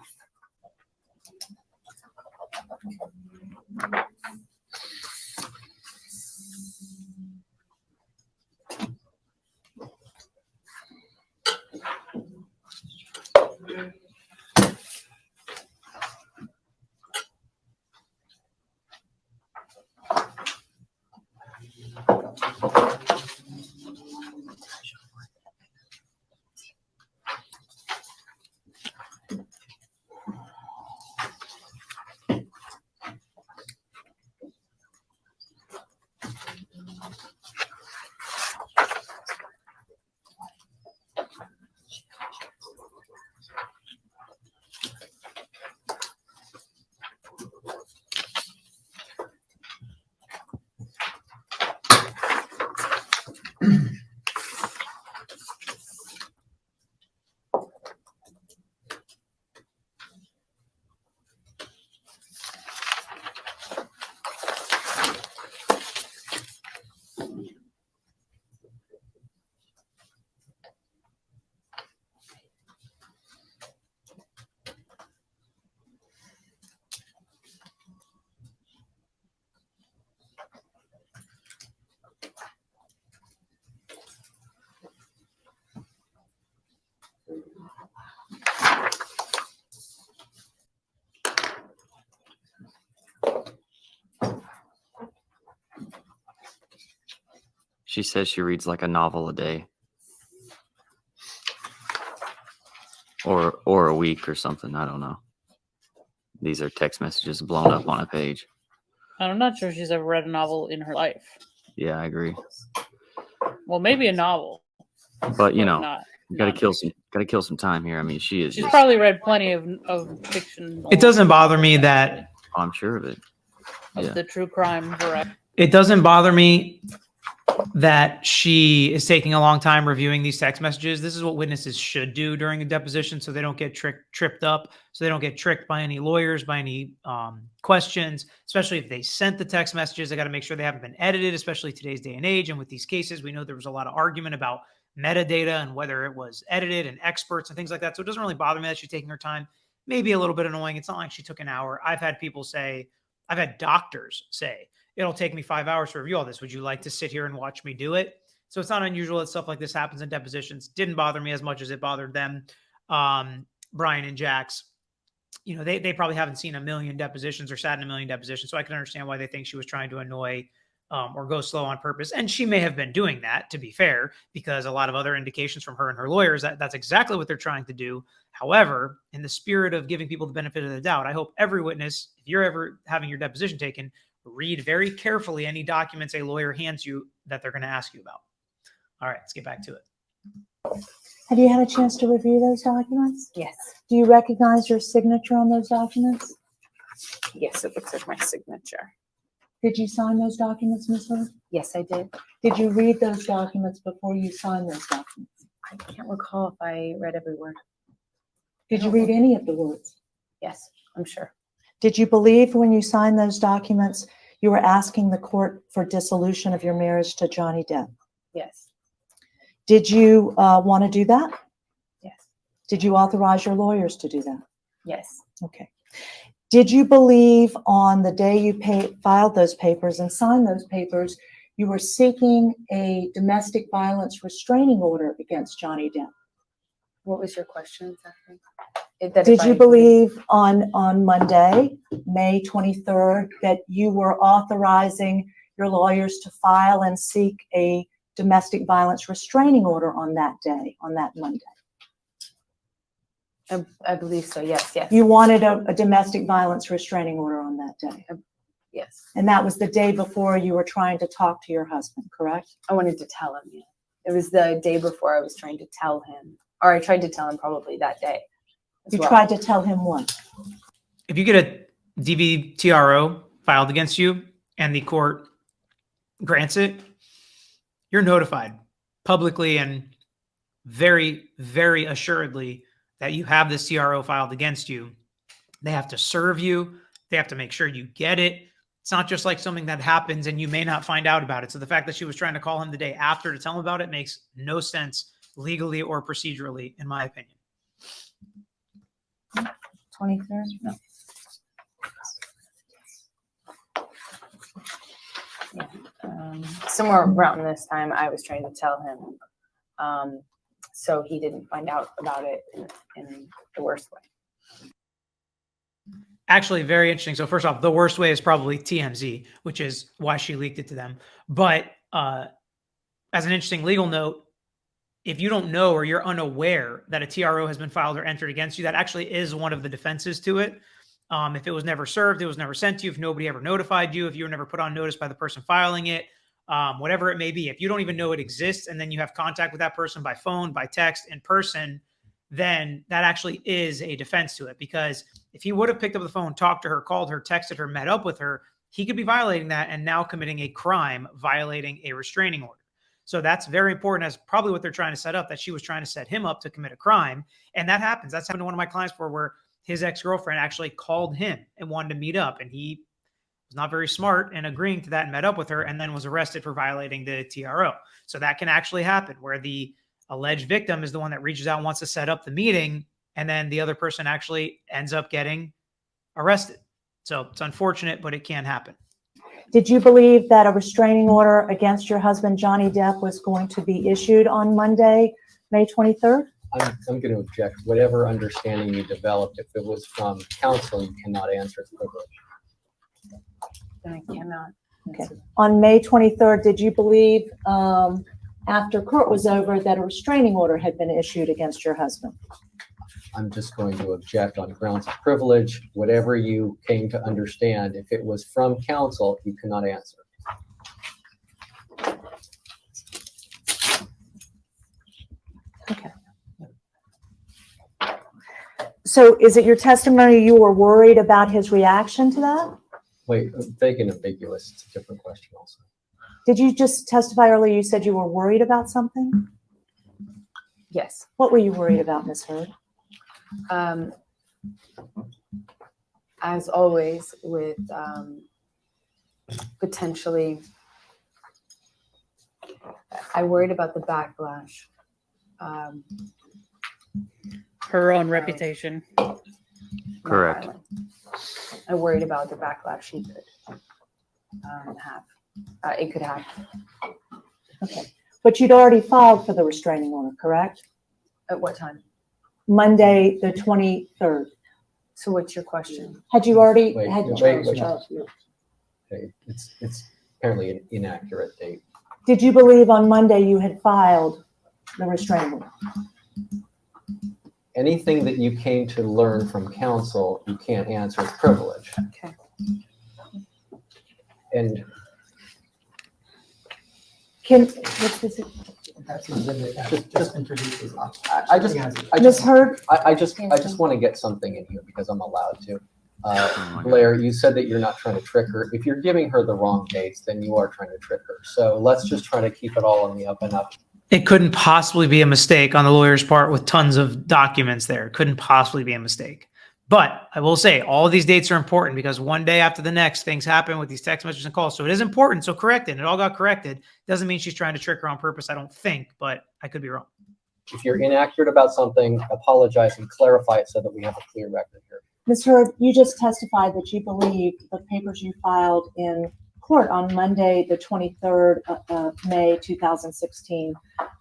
She says she reads like a novel a day. Or a week or something. I don't know. These are text messages blown up on a page. I'm not sure she's ever read a novel in her life. Yeah, I agree. Well, maybe a novel, But you but know, not. gotta kill some time here. I mean, she is. She's probably read plenty of fiction. It doesn't bother me that I'm sure of it. Of Yeah. the true crime variety. it doesn't bother me that she is taking a long time reviewing these text messages. This is what witnesses should do during a deposition so they don't get tripped up, so they don't get tricked by any lawyers, by any questions, especially if they sent the text messages. They got to make sure they haven't been edited, especially today's day and age. And with these cases, we know there was a lot of argument about metadata and whether it was edited and experts and things like that. So it doesn't really bother me that she's taking her time. Maybe a little bit annoying. It's not like she took an hour. I've had doctors say, it'll take me 5 hours to review all this. Would you like to sit here and watch me do it? So it's not unusual that stuff like this happens in depositions. Didn't bother me as much as it bothered them. Brian and Jax, you know, they probably haven't seen a million depositions or sat in a million depositions. So I can understand why they think she was trying to annoy or go slow on purpose. And she may have been doing that, to be fair, because a lot of other indications from her and her lawyers, that's exactly what they're trying to do. However, in the spirit of giving people the benefit of the doubt, I hope every witness, if you're ever having your deposition taken, read very carefully any documents a lawyer hands you that they're going to ask you about. All right, let's get back to it. Have you had a chance to review those documents? Yes. Do you recognize your signature on those documents? Yes, it looks like my signature. Did you sign those documents, Ms. Hood? Yes, I did. Did you read those documents before you signed those documents? I can't recall if I read every word. Did you read any of the words? Yes, I'm sure. Did you believe when you signed those documents, you were asking the court for dissolution of your marriage to Johnny Depp? Yes. Did you want to do that? Yes. Did you authorize your lawyers to do that? Yes. Okay. Did you believe on the day you filed those papers and signed those papers, you were seeking a domestic violence restraining order against Johnny Depp? What was your question exactly? Did you believe on Monday, May 23rd, that you were authorizing your lawyers to file and seek a domestic violence restraining order on that day, on that Monday? I believe so. Yes. Yes. You wanted a domestic violence restraining order on that day. Yes. And that was the day before you were trying to talk to your husband, correct? I wanted to tell him. Yeah. It was the day before I was trying to tell him, or I tried to tell him probably that day. You tried to tell him what? If you get a DVTRO filed against you and the court grants it, you're notified publicly and very, very assuredly that you have this TRO filed against you. They have to serve you. They have to make sure you get it. It's not just like something that happens and you may not find out about it. So the fact that she was trying to call him the day after to tell him about it makes no sense legally or procedurally, in my opinion. 23rd? No. Yeah. Somewhere around this time, I was trying to tell him, so he didn't find out about it in the worst way. Actually, very interesting. So first off, the worst way is probably TMZ, which is why she leaked it to them. But as an interesting legal note, if you don't know or you're unaware that a TRO has been filed or entered against you, that actually is one of the defenses to it. If it was never served, it was never sent to you, if nobody ever notified you, if you were never put on notice by the person filing it, whatever it may be, if you don't even know it exists and then you have contact with that person by phone, by text, in person, then that actually is a defense to it. Because if he would have picked up the phone, talked to her, called her, texted her, met up with her, he could be violating that and now committing a crime, violating a restraining order. So that's very important, as probably what they're trying to set up, that she was trying to set him up to commit a crime. And that happens. That's happened to one of my clients before, where his ex-girlfriend actually called him and wanted to meet up. And he was not very smart in agreeing to that and met up with her and then was arrested for violating the TRO. So that can actually happen, where the alleged victim is the one that reaches out and wants to set up the meeting, and then the other person actually ends up getting arrested. So it's unfortunate, but it can happen. Did you believe that a restraining order against your husband, Johnny Depp, was going to be issued on Monday, May 23rd? I'm going to object. Whatever understanding you developed, if it was from counsel, you cannot answer the privilege. Then I cannot. Okay. On May 23rd, did you believe after court was over that a restraining order had been issued against your husband? I'm just going to object on grounds of privilege. Whatever you came to understand, if it was from counsel, you cannot answer. Okay. So is it your testimony you were worried about his reaction to that? Wait, vague and ambiguous. It's a different question also. Did you just testify earlier? You said you were worried about something? Yes. What were you worried about, Ms. Hurd? As always, with potentially, I worried about the backlash. Her own reputation. Correct. I worried about the backlash she could have. It could have. Okay. But you'd already filed for the restraining order, correct? At what time? Monday, the 23rd. So what's your question? Had you already Wait, had? wait. Okay, it's apparently an inaccurate date. Did you believe on Monday you had filed the restraining order? Anything that you came to learn from counsel, you can't answer as privilege. Okay. And What's this? That's exhibit F, just introduces us. I just Ms. Hurd, I just want to get something in here because I'm allowed to. Blair, you said that you're not trying to trick her. If you're giving her the wrong dates, then you are trying to trick her. So let's just try to keep it all on the up and up. It couldn't possibly be a mistake on the lawyer's part with tons of documents there. It couldn't possibly be a mistake. But I will say all of these dates are important because one day after the next, things happen with these text messages and calls. So it is important. So correct it. It all got corrected. Doesn't mean she's trying to trick her on purpose, I don't think, but I could be wrong. If you're inaccurate about something, apologize and clarify it so that we have a clear record here. Ms. Hurd, you just testified that you believe the papers you filed in court on Monday, the 23rd of May, 2016,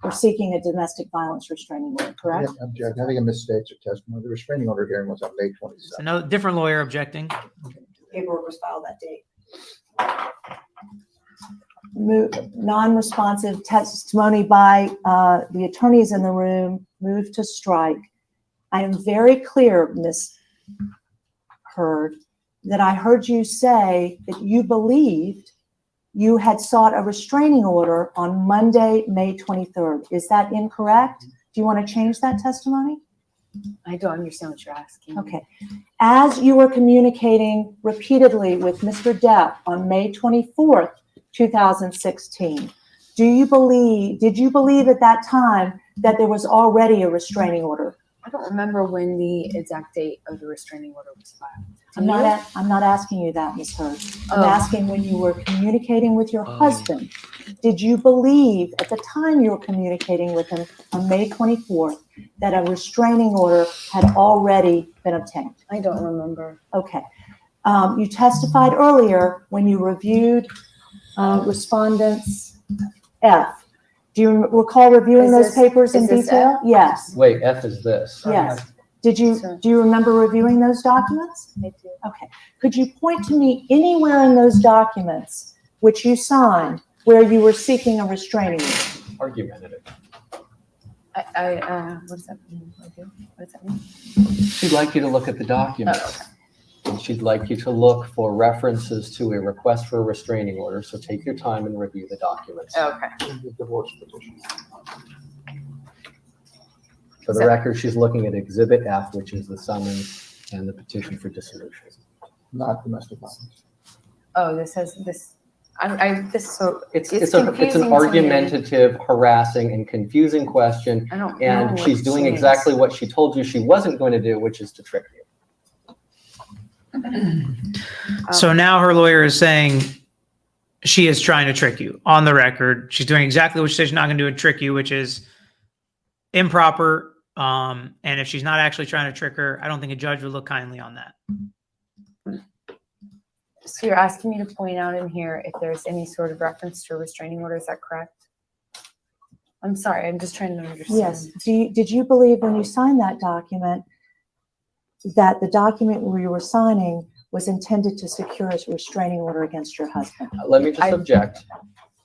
were seeking a domestic violence restraining order, correct? Yeah, I'm having a mistake of testimony. The restraining order hearing was on May 27th. It's another different lawyer objecting. Paperwork was filed that date. Non-responsive testimony by the attorneys in the room, move to strike. I am very clear, Ms. Hurd, that I heard you say that you believed you had sought a restraining order on Monday, May 23rd. Is that incorrect? Do you want to change that testimony? I don't understand what you're asking. Okay. As you were communicating repeatedly with Mr. Depp on May 24th, 2016, did you believe at that time that there was already a restraining order? I don't remember when the exact date of the restraining order was filed. I'm not asking you that, Ms. Hurd. I'm Oh. asking when you were communicating with your husband, did you believe at the time you were communicating with him on May 24th that a restraining order had already been obtained? I don't remember. Okay. You testified earlier when you reviewed respondents F. Do you recall reviewing those papers in is this detail? F? Yes, Wait, F is this. yes. Sure. Do you remember reviewing those documents? I do. Okay. Could you point to me anywhere in those documents which you signed where you were seeking a restraining order? Argumentative. What does that mean? What does that mean? She'd like you to look at the documents. And she'd like you to look for references to a request for a restraining order. So take your time and review the documents. Okay. The divorce petition. For the record, she's looking at Exhibit F, which is the summons and the petition for dissolution. Not domestic violence. Oh, this has this. So It's confusing an to me. argumentative, harassing, and confusing question. I don't know And what she's doing she exactly means. what she told you she wasn't going to do, which is to trick you. So now her lawyer is saying she is trying to trick you on the record. She's doing exactly what she said she's not going to do and trick you, which is improper. And if she's not actually trying to trick her, I don't think a judge would look kindly on that. So you're asking me to point out in here if there's any sort of reference to a restraining order. Is that correct? I'm sorry. I'm just trying to understand. Yes. Did you believe when you signed that document that the document where you were signing was intended to secure a restraining order against your husband? Let me just object.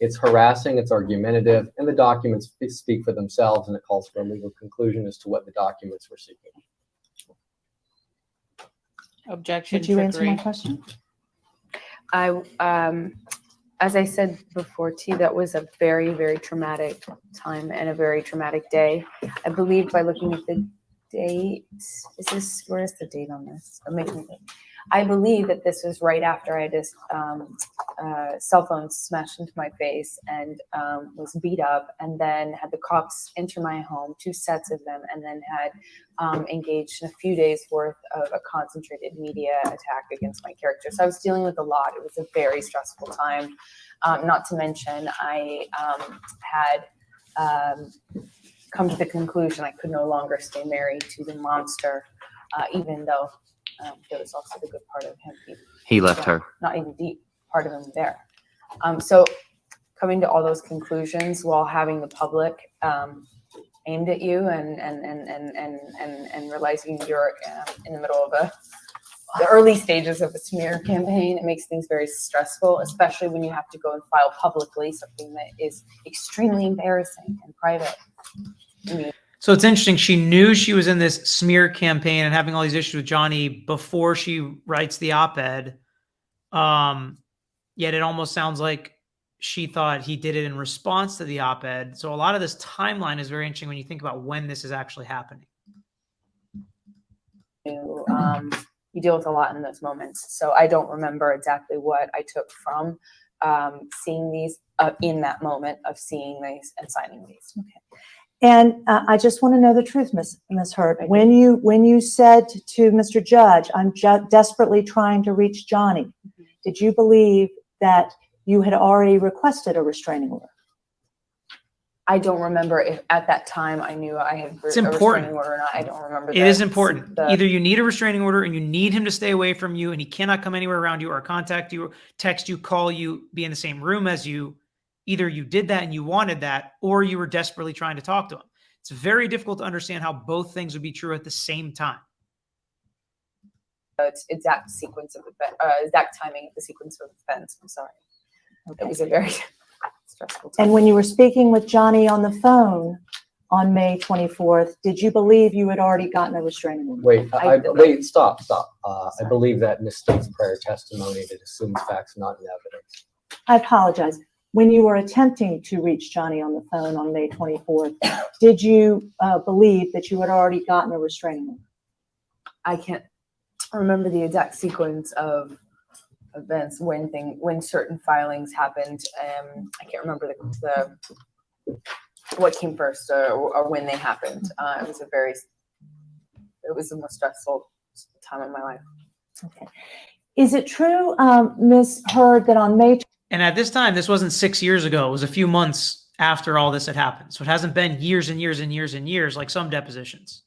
It's harassing, it's argumentative, and the documents speak for themselves, and it calls for a legal conclusion as to what the documents were seeking. Objection. Did you answer my trickery. question? As I said before to you, that was a very, very traumatic time and a very traumatic day. I believe by looking at the date, where is the date on this? I'm making it. I believe that this was right after I just cell phone smashed into my face and was beat up, and then had the cops enter my home, 2 sets of them, and then had engaged in a few days worth of a concentrated media attack against my character. So I was dealing with a lot. It was a very stressful time. Not to mention, I had come to the conclusion I could no longer stay married to the monster, even though there was also the good part of him. He left her. Not even deep part of him there. So coming to all those conclusions while having the public aimed at you and realizing you're in the middle of the early stages of a smear campaign, it makes things very stressful, especially when you have to go and file publicly something that is extremely embarrassing and private. I mean, So it's interesting. She knew she was in this smear campaign and having all these issues with Johnny before she writes the op-ed. Yet it almost sounds like she thought he did it in response to the op-ed. So a lot of this timeline is very interesting when you think about when this is actually happening. You deal with a lot in those moments. So I don't remember exactly what I took from seeing these in that moment of seeing these and signing these. Okay. And I just want to know the truth, Ms. Hurd. When you said to Mr. Judge, I'm desperately trying to reach Johnny, did you believe that you had already requested a restraining order? I don't remember if at that time I knew I had It's a important. restraining order or not. I don't remember. It is important. Either you need a restraining order and you need him to stay away from you and he cannot come anywhere around you or contact you, or text you, call you, be in the same room as you. Either you did that and you wanted that, or you were desperately trying to talk to him. It's very difficult to understand how both things would be true at the same time. It's exact sequence of exact timing of the sequence of events. I'm sorry. Okay. It was a very stressful time. And when you were speaking with Johnny on the phone on May 24th, did you believe you had already gotten a restraining order? Wait, stop. I believe that misstates prior testimony that assumes facts not in evidence. I apologize. When you were attempting to reach Johnny on the phone on May 24th, did you believe that you had already gotten a restraining order? I can't remember the exact sequence of events when certain filings happened. I can't remember the what came first or when they happened. It was the most stressful time of my life. Okay. Is it true, Ms. Hurd, that on May And at this time, this wasn't 6 years ago. It was a few months after all this had happened. So it hasn't been years and years and years and years like some depositions.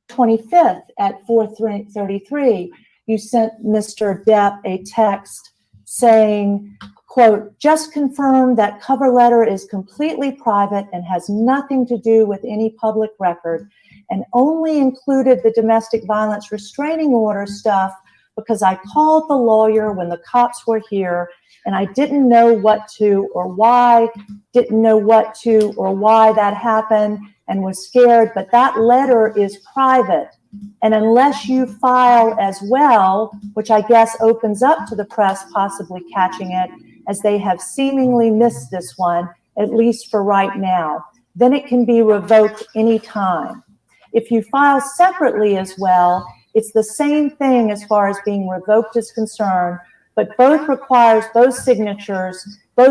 25th at 4:33, you sent Mr. Depp a text saying, quote, just confirm that cover letter is completely private and has nothing to do with any public record, and only included the domestic violence restraining order stuff because I called the lawyer when the cops were here and I didn't know what to or why that happened and was scared, but that letter is private. And unless you file as well, which I guess opens up to the press possibly catching it, as they have seemingly missed this one, at least for right now, then it can be revoked anytime. If you file separately as well, it's the same thing as far as being revoked is concerned, but both requires both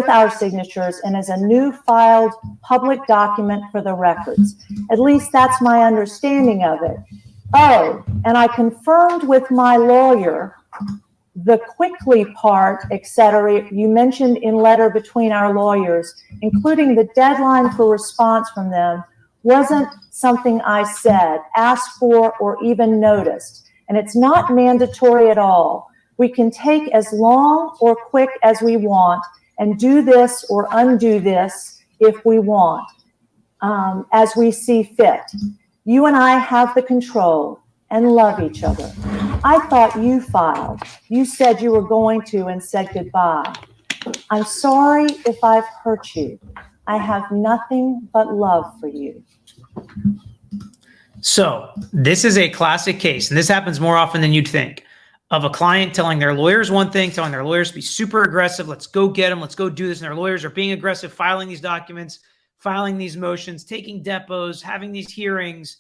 our signatures, and as a new filed public document for the records. At least that's my understanding of it. Oh, and I confirmed with my lawyer the quickly part, etc. You mentioned in letter between our lawyers, including the deadline for response from them, wasn't something I said, asked for, or even noticed. And it's not mandatory at all. We can take as long or quick as we want and do this or undo this if we want, as we see fit. You and I have the control and love each other. I thought you filed. You said you were going to and said goodbye. I'm sorry if I've hurt you. I have nothing but love for you. So this is a classic case, and this happens more often than you'd think, of a client telling their lawyers one thing, telling their lawyers to be super aggressive. Let's go get them. Let's go do this. And their lawyers are being aggressive, filing these documents, filing these motions, taking depots, having these hearings.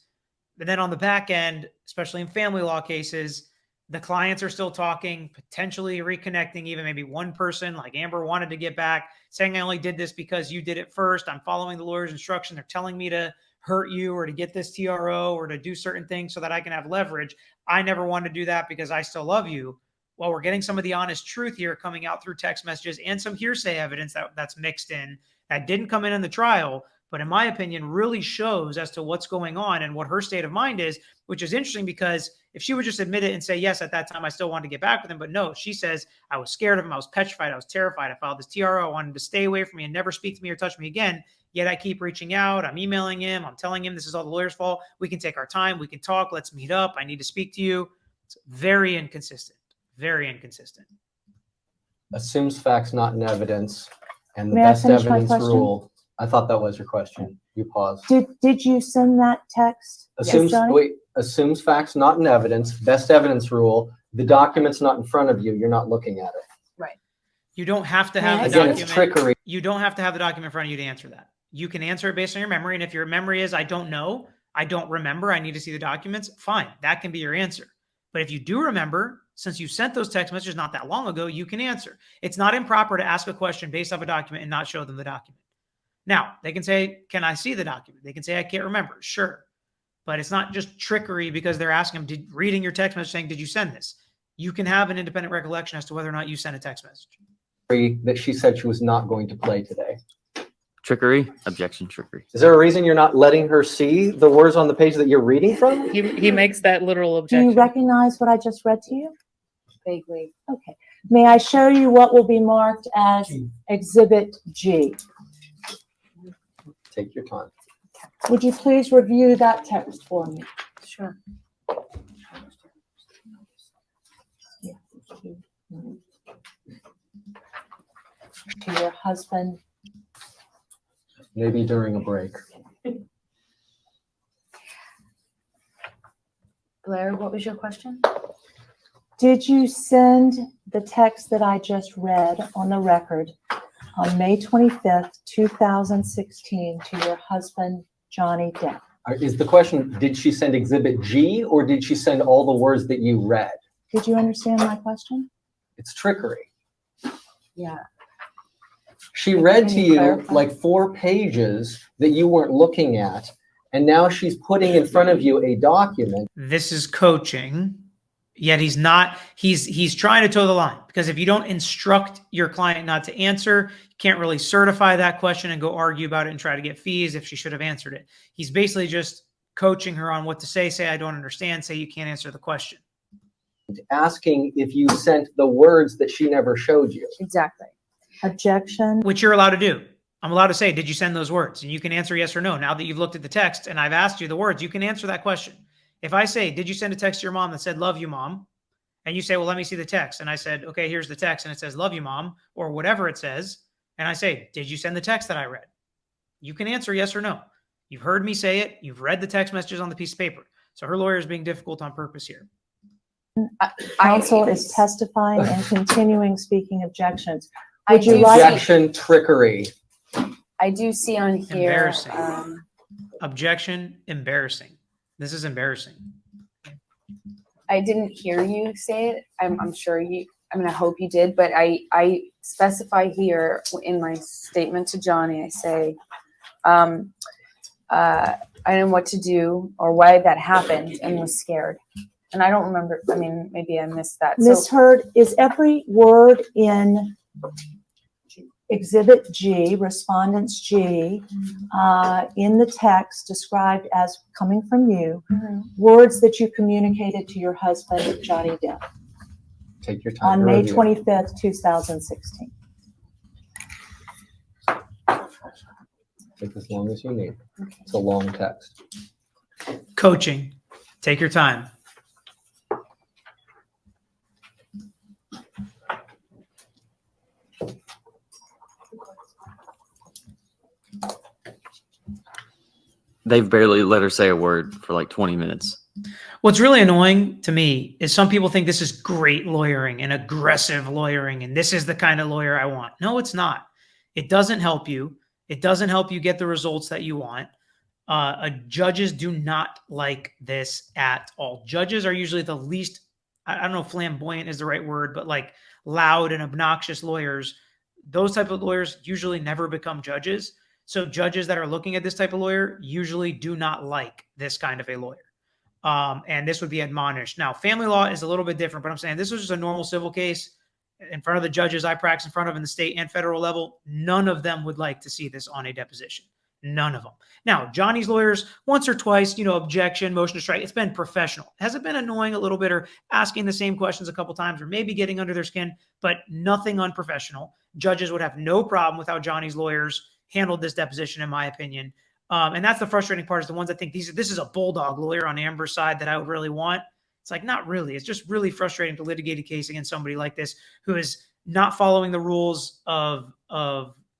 And then on the back end, especially in family law cases, The clients are still talking, potentially reconnecting, even maybe one person like Amber wanted to get back, saying I only did this because you did it first. I'm following the lawyer's instruction. They're telling me to hurt you or to get this TRO or to do certain things so that I can have leverage. I never wanted to do that because I still love you. Well, we're getting some of the honest truth here coming out through text messages and some hearsay evidence that's mixed in that didn't come in the trial, but in my opinion, really shows as to what's going on and what her state of mind is, which is interesting because if she would just admit it and say, yes, at that time, I still wanted to get back with him. But no, she says, I was scared of him. I was petrified. I was terrified. I filed this TRO. I wanted him to stay away from me and never speak to me or touch me again. Yet I keep reaching out. I'm emailing him. I'm telling him this is all the lawyer's fault. We can take our time. We can talk. Let's meet up. I need to speak to you. It's very inconsistent. Very inconsistent. Assumes facts not in evidence, and the May I best finish my evidence question? rule. I thought that was your question. You paused. Did you send that text? Assumes Johnny? wait. Assumes facts not in evidence. Best evidence rule. The document's not in front of you. You're not looking at it. You don't have to have the Again, document. it's trickery. You don't have to have the document in front of you to answer that. You can answer it based on your memory. And if your memory is, I don't know, I don't remember, I need to see the documents, fine. That can be your answer. But if you do remember, since you sent those text messages not that long ago, you can answer. It's not improper to ask a question based off a document and not show them the document. Now, they can say, can I see the document? They can say, I can't remember. Sure. But it's not just trickery because they're asking them, reading your text message saying, did you send this? You can have an independent recollection as to whether or not you sent a text message. That she said she was not going to play today. Trickery, objection, trickery. Is there a reason you're not letting her see the words on the page that you're reading from? He makes that literal Do you objection. recognize what I just read to you? Vaguely. Okay. May I show you what will be marked as Exhibit G? Take your time. Would you please review that text for me? Sure. To your husband. Maybe during a break. Blair, what was your question? Did you send the text that I just read on the record on May 25th, 2016 to your husband, Johnny Depp? Is the question, did she send Exhibit G or did she send all the words that you read? Did you understand my question? It's trickery. Yeah. She read Can to you you clarify? like 4 pages that you weren't looking at, and now she's putting in front of you a document. This is coaching, yet he's not, he's trying to toe the line because if you don't instruct your client not to answer, you can't really certify that question and go argue about it and try to get fees if she should have answered it. He's basically just coaching her on what to say, I don't understand, say you can't answer the question. Asking if you sent the words that she never showed you. Exactly. Objection. Which you're allowed to do. I'm allowed to say, did you send those words? And you can answer yes or no. Now that you've looked at the text and I've asked you the words, you can answer that question. If I say, did you send a text to your mom that said, love you, mom? And you say, well, let me see the text. And I said, okay, here's the text. And it says, love you, mom, or whatever it says. And I say, did you send the text that I read? You can answer yes or no. You've heard me say it. You've read the text messages on the piece of paper. So her lawyer is being difficult on purpose here. Counsel is testifying and continuing speaking objections. I Would you do like- Objection, trickery. I do see on here. Embarrassing. Objection, embarrassing. This is embarrassing. I didn't hear you say it. I'm sure you, I mean, I hope you did, but I specify here in my statement to Johnny, I say, I didn't know what to do or why that happened and was scared. And I don't remember, I mean, maybe I missed that. Ms. Hurd, is every word in Exhibit G, Respondents G, in the text described as coming from you, words that you communicated to your husband, Johnny Depp, Take your time. on to May review. 25th, 2016? Take as long as you need. It's a long text. Coaching. Take your time. They've barely let her say a word for like 20 minutes. What's really annoying to me is some people think this is great lawyering and aggressive lawyering, and this is the kind of lawyer I want. No, it's not. It doesn't help you. It doesn't help you get the results that you want. Judges do not like this at all. Judges are usually the least I don't know if flamboyant is the right word, but like loud and obnoxious lawyers, those type of lawyers usually never become judges. So judges that are looking at this type of lawyer usually do not like this kind of a lawyer. And this would be admonished. Now, family law is a little bit different, but I'm saying this was just a normal civil case in front of the judges I practice in front of in the state and federal level. None of them would like to see this on a deposition. None of them. Now, Johnny's lawyers, once or twice, objection, motion to strike. It's been professional. Has it been annoying a little bit or asking the same questions a couple times or maybe getting under their skin, but nothing unprofessional. Judges would have no problem with how Johnny's lawyers handled this deposition, in my opinion. And that's the frustrating part is the ones that think this is a bulldog lawyer on Amber's side that I would really want. It's like, not really. It's just really frustrating to litigate a case against somebody like this who is not following the rules of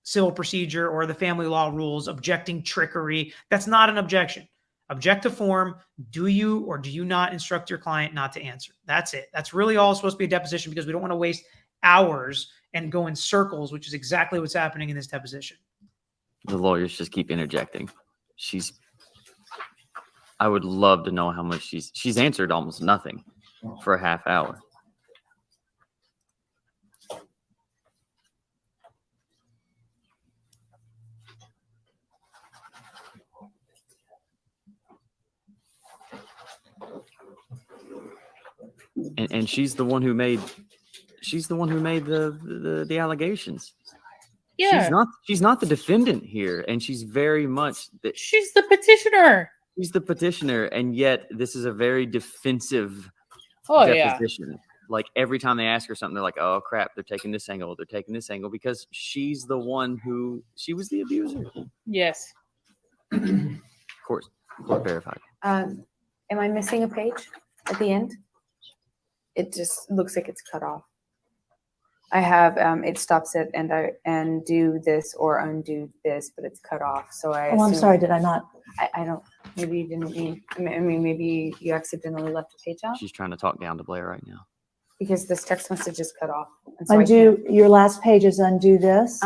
civil procedure or the family law rules, objecting trickery. That's not an objection. Object to form. Do you or do you not instruct your client not to answer? That's it. That's really all supposed to be a deposition because we don't want to waste hours and go in circles, which is exactly what's happening in this deposition. The lawyers just keep interjecting. I would love to know how much she's answered almost nothing for a half hour. And she's the one who made the allegations. Yeah. She's not the defendant here, and she's very much She's the petitioner. She's the petitioner, and yet this is a very defensive deposition. Yeah. Like every time they ask her something, they're like, "Oh crap, they're taking this angle, because she's the one she was the abuser." Yes. Of course, verified. Am I missing a page at the end? It just looks like it's cut off. I have it stops it and do this or undo this, but it's cut off. So I'm sorry, did I not? I don't. Maybe you didn't mean. I mean, maybe you accidentally left a page out. She's trying to talk down to Blair right now because this text message is cut off. And so undo your last page is undo this.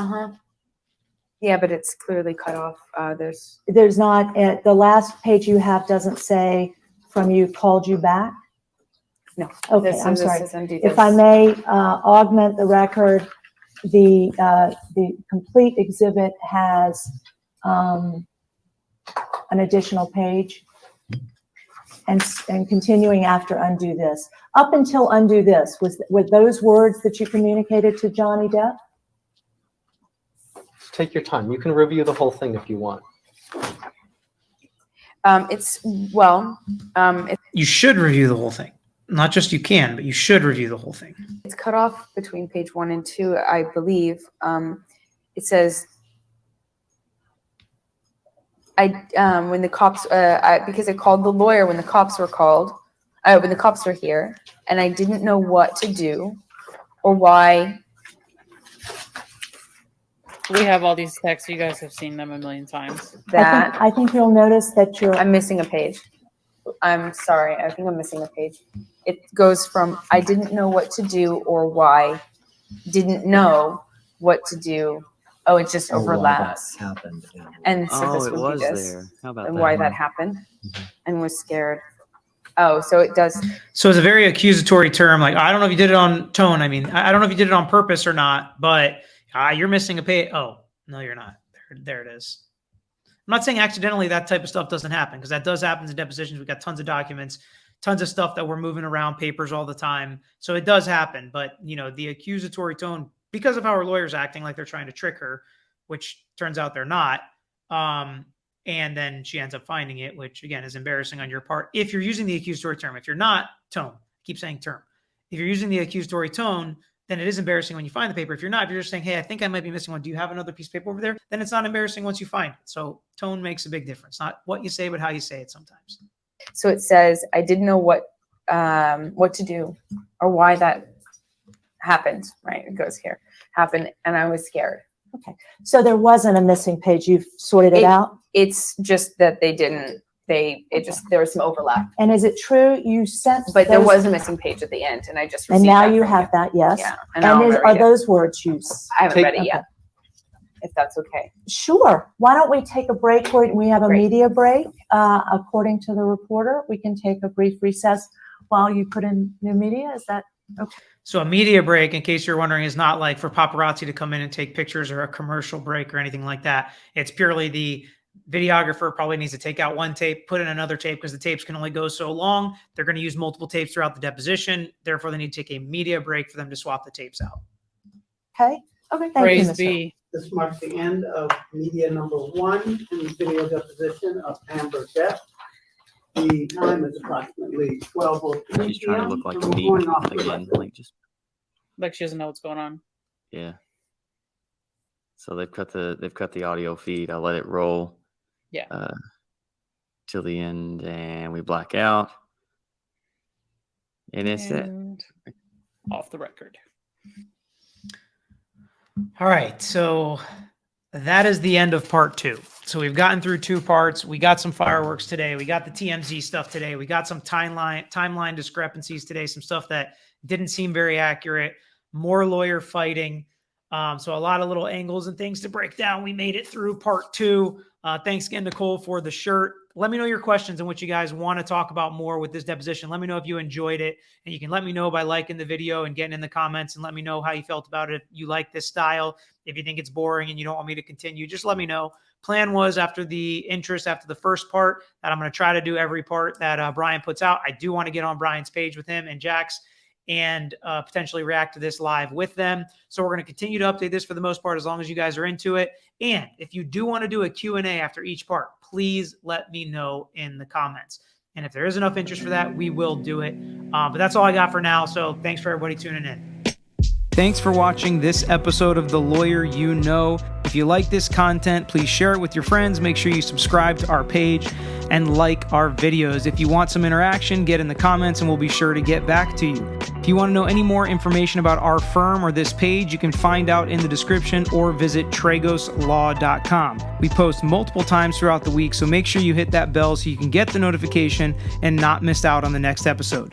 Yeah, but it's clearly cut off. There's not the last page you have doesn't say from you called you back. No. Okay, I'm sorry. If I may augment the record, the complete exhibit has an additional page and continuing after undo this. Up until undo this, were those words that you communicated to Johnny Depp? Take your time. You can review the whole thing if you want. You should review the whole thing. Not just you can, but you should review the whole thing. It's cut off between page 1 and 2, I believe. It says, when the cops, because I called the lawyer when the cops were called, when the cops were here, and I didn't know what to do or why. We have all these texts. You guys have seen them a million times. I think you'll notice that I'm missing a page. I'm sorry. I think I'm missing a page. It goes from I didn't know what to do or why, didn't know what to do. Oh, it just overlaps. That happened. And so this it would was be this. there. How about and that? why that happened and was scared. Oh, so it does. So it's a very accusatory term. Like, I don't know if you did it on tone. I mean, I don't know if you did it on purpose or not, but you're missing a page. Oh, no, you're not. There it is. I'm not saying accidentally that type of stuff doesn't happen because that does happen in depositions. We've got tons of documents, tons of stuff that we're moving around, papers all the time. So it does happen. But, the accusatory tone, because of how her lawyer's acting like they're trying to trick her, which turns out they're not. And then she ends up finding it, which, again, is embarrassing on your part. If you're using the accusatory term, if you're not, tone. I keep saying term. If you're using the accusatory tone, then it is embarrassing when you find the paper. If you're not, if you're just saying, hey, I think I might be missing one. Do you have another piece of paper over there? Then it's not embarrassing once you find it. So tone makes a big difference. Not what you say, but how you say it sometimes. So it says, I didn't know what to do or why that happened, right? It goes here, happened, and I was scared. Okay. So there wasn't a missing page. You've sorted it out? It's just that there was some overlap. And is it true you sent But there was a missing page at the end, and I just received and now that you from have that, yes? Yeah. And are those words used? I haven't read it yet, if that's okay. Sure. Why don't we take a break? We have a Great. media break. According to the reporter, we can take a brief recess. while you put in new media? Is that okay? So a media break, in case you're wondering, is not like for paparazzi to come in and take pictures or a commercial break or anything like that. It's purely the videographer probably needs to take out one tape, put in another tape because the tapes can only go so long. They're going to use multiple tapes throughout the deposition. Therefore, they need to take a media break for them to swap the tapes out. Okay. Okay. Thank you, Praise Ms. be. This marks the end of media number 1 in the video deposition of Amber Depp. The time is approximately 12:03 She's trying to p.m. look like and a we're meat going off the again. record. Like just Like she doesn't know what's going on. yeah. So they've cut the audio feed. I'll let it roll. Yeah. Till the end, and we black out. And it's it. And off the record. All right. So that is the end of part 2. So we've gotten through 2 parts. We got some fireworks today. We got the TMZ stuff today. We got some timeline discrepancies today, some stuff that didn't seem very accurate, more lawyer fighting. So a lot of little angles and things to break down. We made it through part 2. Thanks again, Nicole, for the shirt. Let me know your questions and what you guys want to talk about more with this deposition. Let me know if you enjoyed it, and you can let me know by liking the video and getting in the comments and let me know how you felt about it. If you like this style, if you think it's boring and you don't want me to continue, just let me know. Plan was after the first part that I'm going to try to do every part that Brian puts out. I do want to get on Brian's page with him and Jack's and potentially react to this live with them. So we're going to continue to update this for the most part, as long as you guys are into it. And if you do want to do a Q&A after each part, please let me know in the comments. And if there is enough interest for that, we will do it. But that's all I got for now. So thanks for everybody tuning in. Thanks for watching this episode of The Lawyer You Know. If you like this content, please share it with your friends. Make sure you subscribe to our page and like our videos. If you want some interaction, get in the comments and we'll be sure to get back to you. If you want to know any more information about our firm or this page, you can find out in the description or visit tragoslaw.com. We post multiple times throughout the week, so make sure you hit that bell so you can get the notification and not miss out on the next episode.